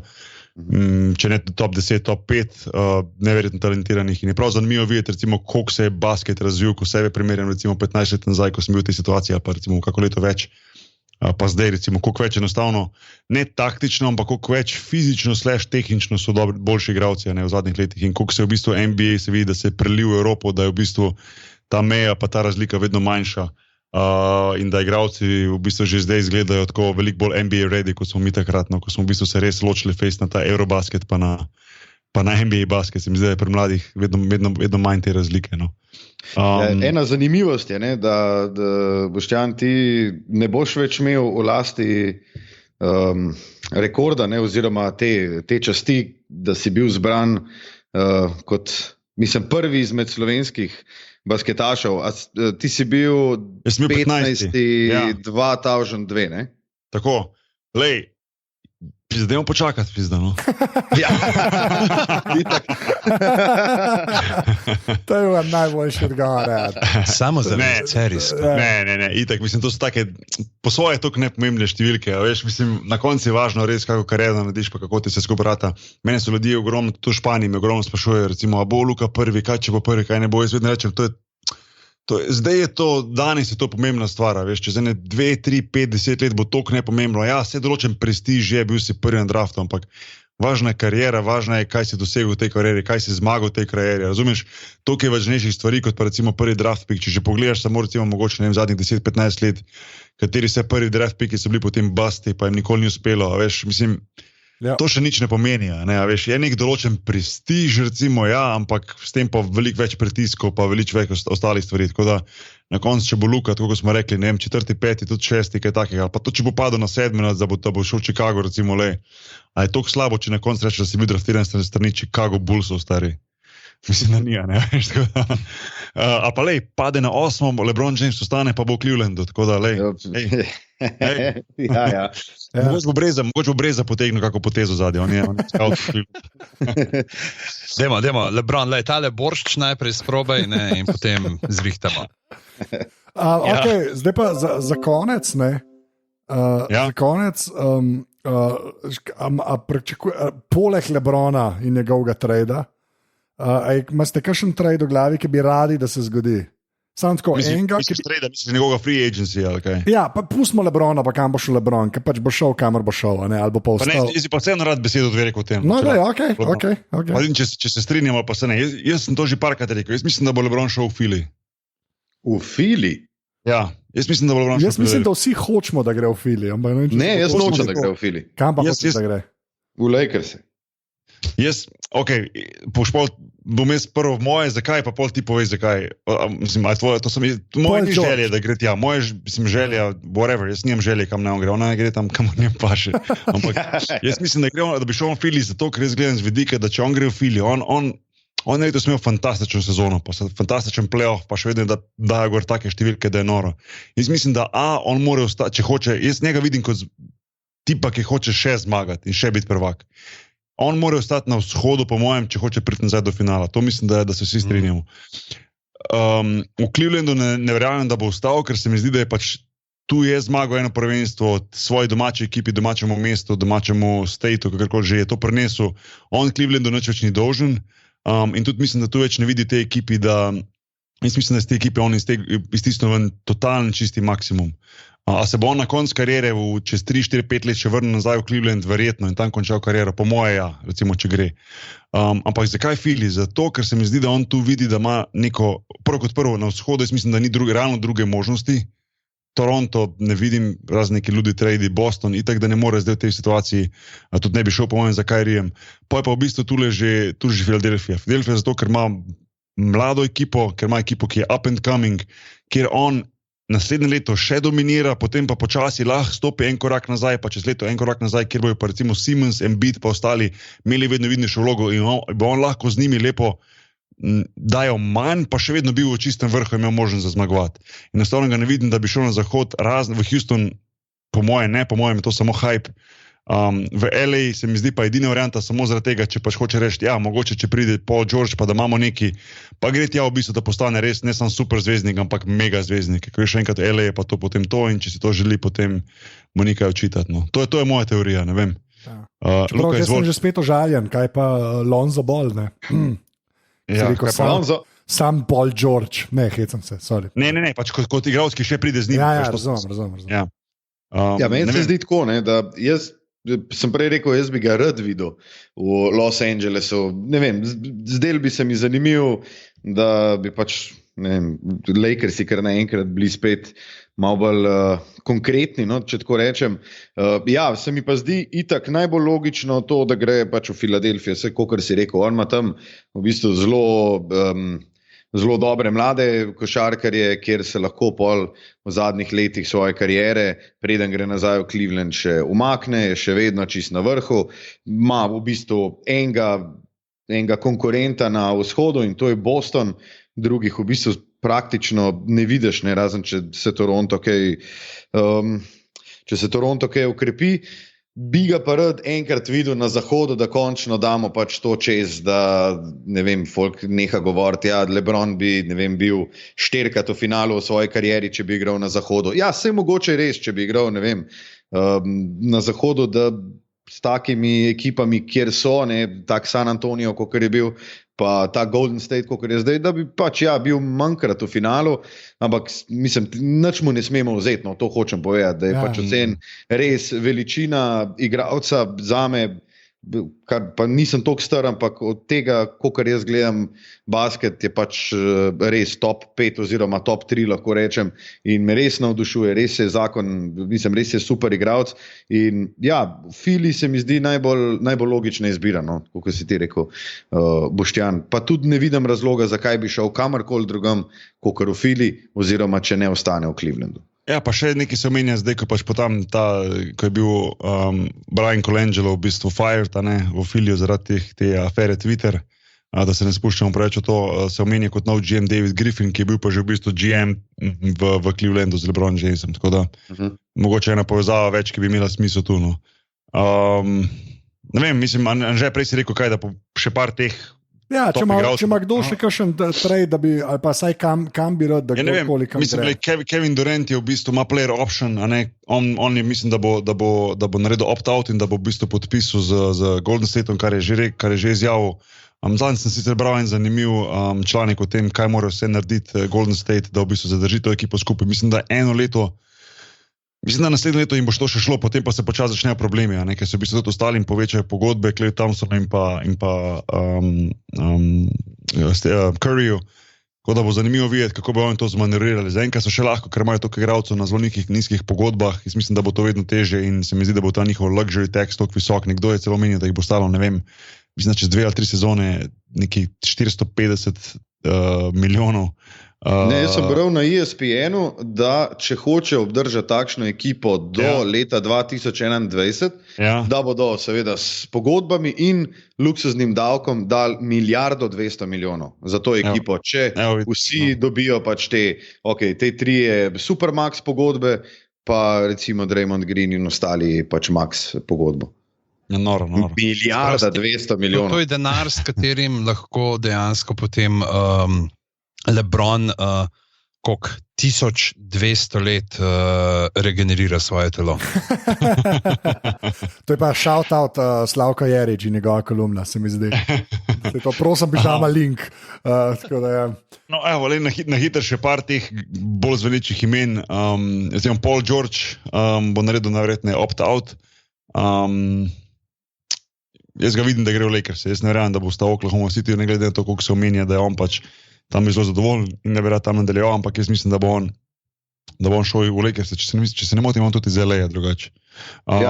če ne top 10, top 5 neverjetno talentiranih in je prav zanimivo videti, recimo, koliko se je basket razvil, ko sebe primerjam recimo 15 let nazaj, ko sem bil v tej situaciji, ali pa recimo kako leto več. Pa zdaj, recimo, koliko več enostavno, ne taktično, ampak koliko več fizično / tehnično so boljši igralci v zadnjih letih in koliko se v bistvu NBA se vidi, da se je prelil v Evropo, da je v bistvu ta meja pa ta razlika vedno manjša in da igralci v bistvu že zdaj izgledajo tako veliko bolj NBA ready, kot smo mi takrat, no, ko smo v bistvu se res ločili face na ta Eurobasket pa na NBA basket, se mi zdi, da je pri mladih vedno manj te razlike, no. Ena zanimivost je, ne, da Boštjan, ti ne boš več imel v lasti rekorda, ne, oziroma te časti, da si bil zbran kot, mislim, prvi izmed slovenskih basketašev. Ti si bil 15. 2002, ne? Tako, lej, Dajmo počakati, pizda, no. Ja, to je najboljši odgovor. Samo za ceris. Ne, itak, mislim, to so take, po svoje toliko nepomembne številke, a veš, mislim, na koncu je važno res, kako kariero narediš, pa kako ti se skupaj rata. Mene so ljudje ogromno, tu v Španiji me ogromno sprašujejo, recimo, a bo Luka prvi, kaj če bo prvi, kaj ne bo, jaz vedno rečem, zdaj je to, danes je to pomembna stvar, veš, čez 2, 3, 5, 10 let bo toliko nepomembno. Ja, vse določen prestiž je, bil si prvi na draftu, ampak važna je karijera, važna je, kaj si dosegel v tej karieri, kaj si zmagal v tej karieri. Razumeš, toliko je važnejših stvari, kot pa recimo prvi draft pick. Če že pogledaš samo recimo mogoče, ne vem, zadnjih 10-15 let, kateri se prvi draft picki so bili potem busti, pa jim nikoli ni uspelo, veš, mislim, to še nič ne pomeni, ne, veš, je nek določen prestiž, recimo, ja, ampak s tem pa veliko več pritiskov, pa veliko več ostalih stvari, tako da na koncu, če bo Luka, tako kot smo rekli, ne vem, 4., 5., tudi 6., kaj takega, pa to, če bo padel na 7., da bo šel v Chicago, recimo, a je toliko slabo, če na koncu reče, da si bil draftiran strani Chicago Bullsov, stari. Mislim, da nije, ne, veš, tako da. A pa pade na 8., LeBron James ostane, pa bo v Clevelandu, tako da, Ja. Mogoče bo Breza potegnil kako potezo zadnje. On je scout. Dajmo, LeBron, tale boršč najprej sprobaj, ne, in potem zvihtamo. Okay, zdaj pa za konec, ne? Za konec, poleg LeBrona in njegovega trejda, imate kakšen trejd v glavi, ki bi radi, da se zgodi? Sam tako enega, ki bi trejda, misliš njegovega free agency, ali kaj? Ja, pa pustimo LeBrona, pa kam bo šel LeBron, ker pač bo šel, kamor bo šel, ne, ali bo pa ostal. Jaz si pa vseeno rad besedo dve rekel o tem. No, okay. Če se strinjamo, pa se ne. Jaz sem to že parkrat rekel, jaz mislim, da bo LeBron šel v Philly. V Philly? Ja, jaz mislim, da bo LeBron šel v Philly. Jaz mislim, da vsi hočemo, da gre v Philly. Ne, jaz nočem, da gre v Philly. Kam pa hočeš, da gre? V Lakers. Bom jaz prvo moje, zakaj, pa pol ti povej, zakaj. Mislim, to so moje želje, da gre tja. Moje želja, whatever, jaz nimam želje, kam ne on gre. Ona gre tam, kam on ne paše. Ampak jaz mislim, da bi šel v Fili zato, ker jaz gledam z vidika, da če on gre v Fili, on je letos imel fantastično sezono, pa fantastičen playoff, pa še vedno dajo gor take številke, da je noro. Jaz mislim, da on mora ostati, če hoče, jaz njega vidim kot tipa, ki hoče še zmagati in še biti prvak. On mora ostati na vzhodu, po mojem, če hoče priti nazaj do finala. To mislim, da se vsi strinjamo. V Clevelandu ne verjamem, da bo ostal, ker se mi zdi, da je pač tu je zmagal eno prvenstvo od svoji domači ekipi, domačemu mestu, domačemu stateu, kakorkoli že je to prinesel. On Clevelandu nič več ni dolžen in tudi mislim, da tu več ne vidi te ekipi, jaz mislim, da iz te ekipe on iztisnil ven totalen čisti maksimum. A se bo on na koncu kariere čez 3, 4, 5 let še vrnil nazaj v Cleveland, verjetno, in tam končal kariero, po moje, ja, recimo, če gre. Ampak zakaj Fili? Zato, ker se mi zdi, da on tu vidi, da ima neko, prvo na vzhodu, jaz mislim, da ni realno druge možnosti. Toronto ne vidim, razen neki ludi tradi, Boston, itak, da ne more zdaj v tej situaciji, tudi ne bi šel, po mojem, za Kyrijem. Pa je pa v bistvu tu že Philadelphia. Philadelphia zato, ker ima mlado ekipo, ker ima ekipo, ki je up and coming, kjer on naslednje leto še dominira, potem pa počasi lahko stopi en korak nazaj, pa čez leto en korak nazaj, kjer bojo pa recimo Simmons, Embiid pa ostali imeli vedno vidnejšo vlogo in bo on lahko z njimi lepo dajo manj, pa še vedno bil v čistem vrhu in imel možnost za zmagovati. In enostavno ga ne vidim, da bi šel na zahod, razen v Houston, po mojem je to samo hype. V LA se mi zdi pa edina varianta samo zaradi tega, če pač hoče reči, ja, mogoče če pride Paul George, pa da imamo neki, pa gre tja v bistvu, da postane res ne samo super zvezdnik, ampak mega zvezdnik. Ker še enkrat LA je pa to potem to in če si to želi, potem mu nekaj očitati. No. To je moja teorija, ne vem. Čeprav, jaz sem že spet ožaljen, kaj pa Lonzo Ball, ne? Ja, sam Paul George, ne, hecam se, sorry. Ne, pač kot igralec, ki še pride z njim. Ja, razumem. Ja, meni se zdi tako, ne, da jaz sem prej rekel, jaz bi ga rad videl v Los Angelesu. Ne vem, zdel bi se mi zanimiv, da bi pač, ne vem, Lakersi kar naenkrat bili spet malo bolj konkretni, no, če tako rečem. Ja, se mi pa zdi itak najbolj logično to, da gre pač v Filadelfijo, vse kakor si rekel, on ima tam v bistvu zelo dobre mlade košarkarje, kjer se lahko pol v zadnjih letih svoje kariere, preden gre nazaj v Cleveland, še umakne, je še vedno čist na vrhu, ima v bistvu enega konkurenta na vzhodu in to je Boston, drugih v bistvu praktično ne vidiš, ne, razen če se Toronto kaj ukrepi. Bi ga pa rad enkrat videl na zahodu, da končno damo pač to čez, da, ne vem, folk neha govoriti, ja, LeBron bi, ne vem, bil 4krat v finalu v svoji karieri, če bi igral na zahodu. Ja, saj mogoče res, če bi igral, ne vem, na zahodu, da s takimi ekipami, kjer so, ne, tak San Antonio, kakor je bil, pa ta Golden State, kakor je zdaj, da bi pač, ja, bil manjkrat v finalu, ampak, mislim, nič mu ne smemo vzeti, no, to hočem povedati, da je pač ocen res veličina igralca zame, kar pa nisem toliko star, ampak od tega, kakor jaz gledam basket, je pač res top 5 oziroma top 3, lahko rečem, in me res navdušuje, res je zakon, mislim, res je super igralec in ja, Fili se mi zdi najbolj logična izbira, no, kako si ti rekel, Boštjan, pa tudi ne vidim razloga, zakaj bi šel kamorkoli drugam, kakor v Fili, oziroma če ne ostane v Clevelandu. Ja, pa še nekaj se omenja zdaj, ko pač potem ko je bil Brian Colangelo v bistvu fired, v Filiju zaradi te afere Twitter, da se ne spuščamo preveč v to, se omenja kot nov GM David Griffin, ki je bil pa že v bistvu GM v Clevelandu z LeBron Jamesom, tako da mogoče ena povezava več, ki bi imela smisel tu. No. Ne vem, mislim, Anže prej si rekel kaj, da še par teh. Ja, če ima kdo še kakšen trade, da bi, ali pa saj kam bi rad, da kdorkoli kam gre. Kevin Durant je v bistvu ima player option, on je mislim, da bo naredil opt-out in da bo v bistvu podpisal z Golden Stateom, kar je že izjavil. Zadnji sem sicer bral en zanimiv članek o tem, kaj mora vse narediti Golden State, da v bistvu zadrži to ekipo skupaj. Mislim, da naslednje leto jim bo to še šlo, potem pa se počasi začnejo problemi, ker se v bistvu tudi ostalim povečajo pogodbe, Klay Thompsonu in pa Curryju, tako da bo zanimivo videti, kako bo oni to zmanevrirali. Zaenkrat so še lahko, ker imajo toliko igralcev na zelo nizkih pogodbah, jaz mislim, da bo to vedno težje in se mi zdi, da bo ta njihov luxury tax toliko visok. Nekdo je celo menil, da jih bo stalo, ne vem, mislim, čez 2 ali 3 sezone nekih 450 milijonov. Jaz sem bral na ESPN-u, da če hoče obdržati takšno ekipo do leta 2021, da bodo seveda s pogodbami in luksuznim davkom dali 1,2 milijarde za to ekipo. Če vsi dobijo pač te 3 supermax pogodbe, pa recimo Draymond Green in ostali pač max pogodbo. Ja, noro. 1,2 milijarde. To je denar, s katerim lahko dejansko potem LeBron 1200 let regenerira svoje telo. To je pa shout-out Slavka Jerič in njegova kolumna, se mi zdi. To prosim, bi dal link. No, evo, na hitro še par teh bolj zveličih imen. Paul George bo naredil najverjetneje opt-out. Jaz ga vidim, da gre v Lakers. Jaz ne verjamem, da bo ostal Oklahoma City, ne glede na to, koliko se omenja, da je on pač tam zelo zadovoljen in da bi rad tam nadaljeval, ampak jaz mislim, da bo on šel v Lakers. Če se ne motim, on tudi iz LA drugače.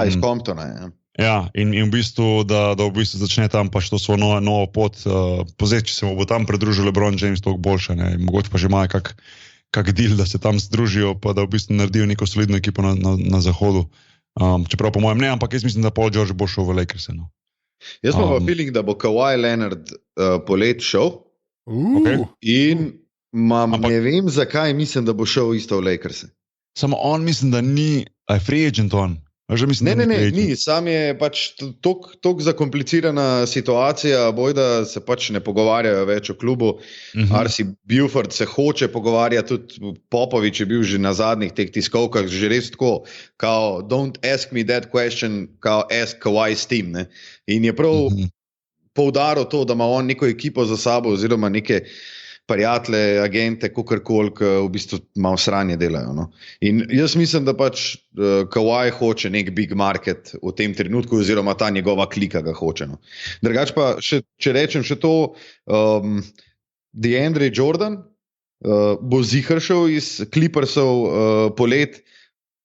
Iz Comptona. Ja, in v bistvu, da v bistvu začne tam pač to svojo novo pot. Če se mu bo tam pridružil LeBron James, toliko boljše. Mogoče pa že imajo kak deal, da se tam združijo, pa da v bistvu naredijo neko solidno ekipo na zahodu. Čeprav po mojem ne, ampak jaz mislim, da Paul George bo šel v Lakers. Jaz imam feeling, da bo Kawhi Leonard polet šel. In ne vem, zakaj mislim, da bo šel isto v Lakers. Samo on mislim, da ni free agent on. Ni, sam je pač toliko zakomplicirana situacija, bojda se pač ne pogovarjajo več o klubu. RC Buford se hoče pogovarjati, tudi Popovič je bil že na zadnjih teh tiskovkah, že res tako, kao don't ask me that question, kao ask Kawhi's team. Ne? In je prav poudaril to, da ima on neko ekipo za sabo oziroma neke prijatelje, agente, kakorkoli, ki v bistvu malo sranje delajo. No? In jaz mislim, da pač Kawhi hoče nek big market v tem trenutku oziroma ta njegova klika ga hoče. No? Drugač pa, če rečem še to, DeAndre Jordan bo ziher šel iz Clippersov polet,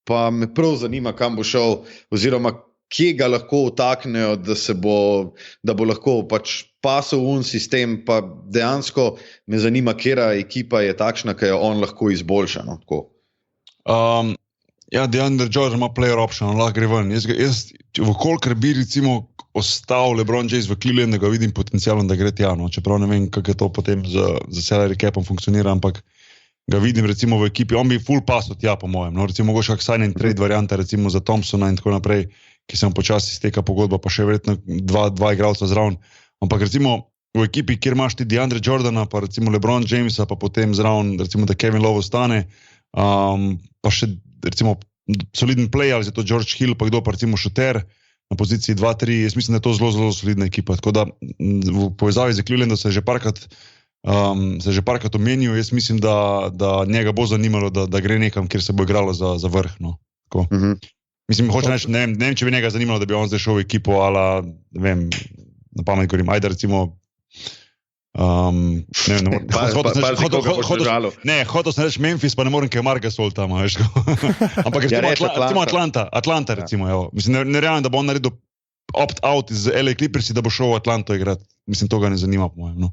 pa me prav zanima, kam bo šel oziroma kje ga lahko utaknejo, da bo lahko pač pasel v sistem, pa dejansko me zanima, katera ekipa je takšna, ki jo on lahko izboljša. No? DeAndre Jordan ima player option, on lahko gre ven. Jaz vkolikor bi recimo ostal LeBron James v Clevelandu, ga vidim potencialno, da gre tja. No? Čeprav ne vem, kako je to potem za salary capom funkcionira, ampak ga vidim recimo v ekipi, on bi full pasel tja po mojem. No? Recimo mogoče kak sign and trade varianta recimo za Thompsona in tako naprej, ki se mu počasi steka pogodba, pa še verjetno dva igralca zraven. Ampak recimo v ekipi, kjer imaš ti DeAndre Jordana, pa recimo LeBron Jamesa, pa potem zraven, recimo da Kevin Love ostane, pa še recimo soliden play, ali je to George Hill, pa kdo pa recimo šuter na poziciji 2-3, jaz mislim, da je to zelo, zelo solidna ekipa. Tako da v povezavi z Clevelandom se je že parkrat omenil, jaz mislim, da njega bo zanimalo, da gre nekam, kjer se bo igralo za vrh. No. Mislim, hoče reči, ne vem, če bi njega zanimalo, da bi on zdaj šel v ekipo, ala, ne vem, na pamet govorim, ajde recimo, hotel sem reči Memphis, pa ne morem, kaj je Marga Sol tam, veš. Ampak recimo Atlanta recimo, evo. Mislim, ne realno, da bo on naredil opt-out iz LA Clippersi, da bo šel v Atlanto igrati. Mislim, to ga ne zanima, po mojem. No.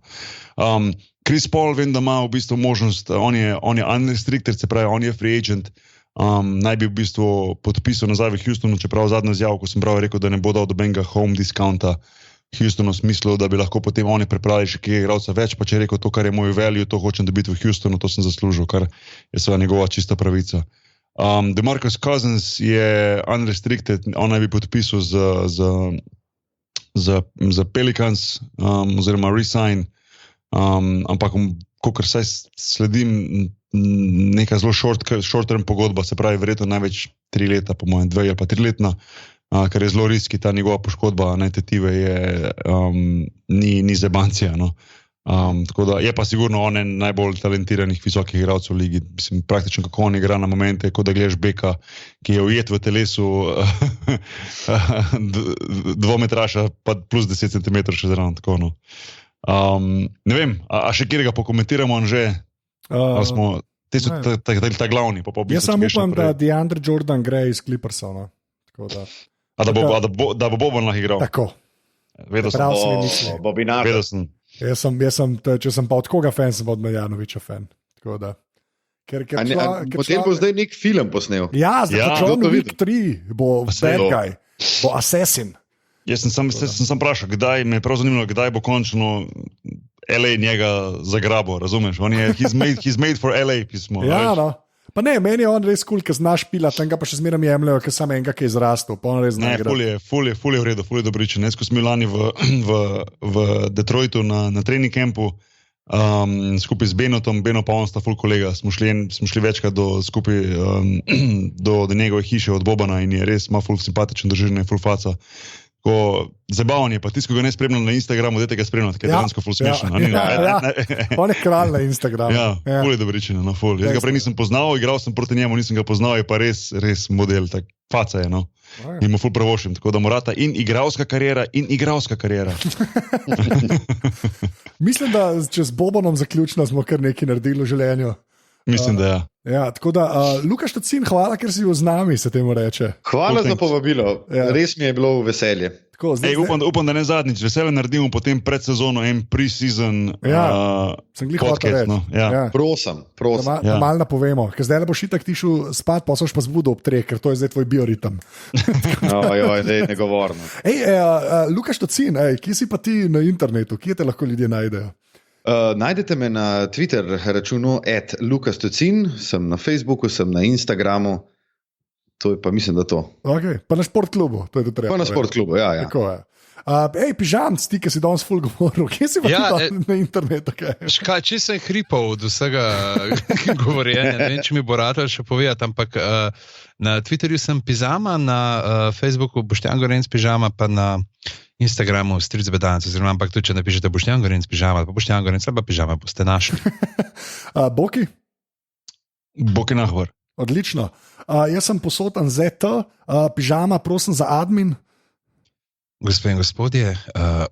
Chris Paul, vem, da ima v bistvu možnost, on je unrestricted, se pravi, on je free agent, naj bi v bistvu podpisal nazaj v Houstonu, čeprav zadnjo izjavo, ko sem prav rekel, da ne bo dal dobenega home discounta Houstonu, v smislu, da bi lahko potem oni prepravili še kje igralca več, pa če je rekel to, kar je moj value, to hočem dobiti v Houstonu, to sem zaslužil, kar je seveda njegova čista pravica. DeMarcus Cousins je unrestricted, on naj bi podpisal za Pelicans, oziroma resign, ampak kakor saj sledim, neka zelo short-term pogodba, se pravi verjetno največ 3 leta, po mojem 2 ali pa 3-letna, ker je zelo riski, ta njegova poškodba tetive ni zebancija. No. Tako da je pa sigurno on en najbolj talentiranih visokih igralcev v ligi. Mislim, praktično kako on igra na momente, kot da gledaš Beka, ki je ujet v telesu dvometraša, pa plus 10 cm še zraven. Tako, no. Ne vem, a še kjer ga pokomentiramo, Anže? Te so ta glavni. Jaz samo upam, da DeAndre Jordan gre iz Clippersov. No? Da bo Boban lahko igral. Tako. Vedel sem. Prav si mi mislil. Bobinator. Vedel sem. Če sem pa od koga fan, sem od Marjanoviča fan. Tako da. Potem bo zdaj nek film posnel. Ja, zdaj Ja, John to Wick 3 bo bad guy, bo assassin. Jaz sem vprašal, kdaj me je prav zanimalo, kdaj bo končno LA njega zagrabil, razumeš? On je, he's made for LA pismo. Ja, no. Pa ne, meni je on res kul, ker znaš pila, tam ga pa še zmeraj jemljajo, ker sam enega, ki je izrastel. Ne, ful je v redu, ful je dobričen. Jaz, ko smo lani v Detroitu na trening campu, skupaj z Benotom, Beno pa on sta ful kolega, smo šli večkrat skupaj do njegove hiše od Bobana in je res ima ful simpatičen, državni, ful faca. Zabaven je, pa tisto, ko ga ne spremljam na Instagramu, dajte ga spremljati, ker je dejansko ful smešen. On je kralj na Instagramu. Ja, ful je dobričen, no, ful. Jaz ga prej nisem poznal, igral sem proti njemu, nisem ga poznal, je pa res model, tak faca je, no. In mu ful pravošim, tako da morata in igralska kariera. Mislim, da če z Bobanom zaključno smo kar nekaj naredili v življenju. Mislim, da ja. Ja, tako da, Lukaš Tocin, hvala, ker si bil z nami, se temu reče. Hvala za povabilo, res mi je bilo veselje. Tako, upam, da ne zadnjič, veselje naredimo potem pred sezono en pre-season podcast. No. Ja. Prosim. Da malo napovemo, ker zdaj le boš itak tišel spat, pa soš pa zbudil ob 3, ker to je zdaj tvoj bioritem. Ne govorno. Lukaš Tocin, kje si pa ti na internetu, kje te lahko ljudje najdejo? Najdete me na Twitter računu @LukasTocin, sem na Facebooku, sem na Instagramu, to je pa mislim, da to. Okay. Pa na športklubu, to je to treba. Pa na športklubu, ja. Tako je. Pižam, ti, ki si danes ful govoril, kje si pa ti na internetu? Če sem hripal od vsega govorjenja, ne vem, če mi bo rado še povedati, ampak na Twitterju sem Pižama, na Facebooku Boštjan Gorenc Pižama, pa na Instagramu Stric Bedanec, oziroma ampak tudi, če napišete Boštjan Gorenc Pižama, pa Boštjan Gorenc ali pa Pižama, boste našli. Boki? Boki Nahvar. Odlično. Jaz sem posoten ZT, Pižama, prosim za admin. Gospe in gospodje,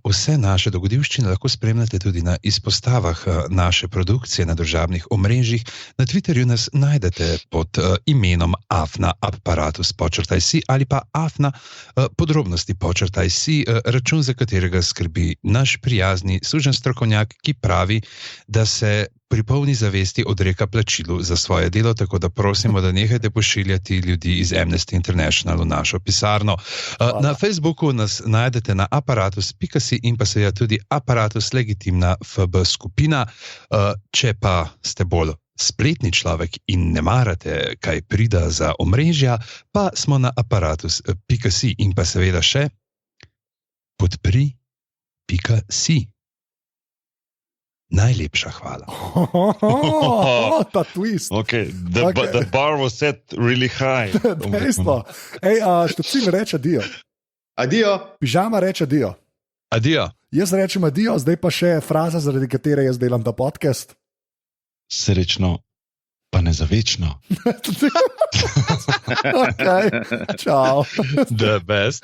vse naše dogodivščine lahko spremljate tudi na izpostavah naše produkcije na družabnih omrežjih. Na Twitterju nas najdete pod imenom afna_apparatus_si ali pa afna_podrobnosti_si, račun, za katerega skrbi naš prijazni služen strokovnjak, ki pravi, da se pri polni zavesti odreka plačilu za svoje delo, tako da prosimo, da nehajte pošiljati ljudi iz Amnesty International v našo pisarno. Na Facebooku nas najdete na aparatus.si in pa seveda tudi Aparatus Legitimna FB skupina. Če pa ste bolj spletni človek in ne marate, kaj prida za omrežja, pa smo na aparatus.si in pa seveda še podpri.si. Najlepša hvala. Ta twist. Okay. The bar was set really high. Dejstvo. Štocin reče adijo. Adijo. Pižama reče adijo. Adijo. Jaz rečem adijo, zdaj pa še fraza, zaradi katere jaz delam ta podcast. Srečno, pa ne za večno. Okay. Čau. The best.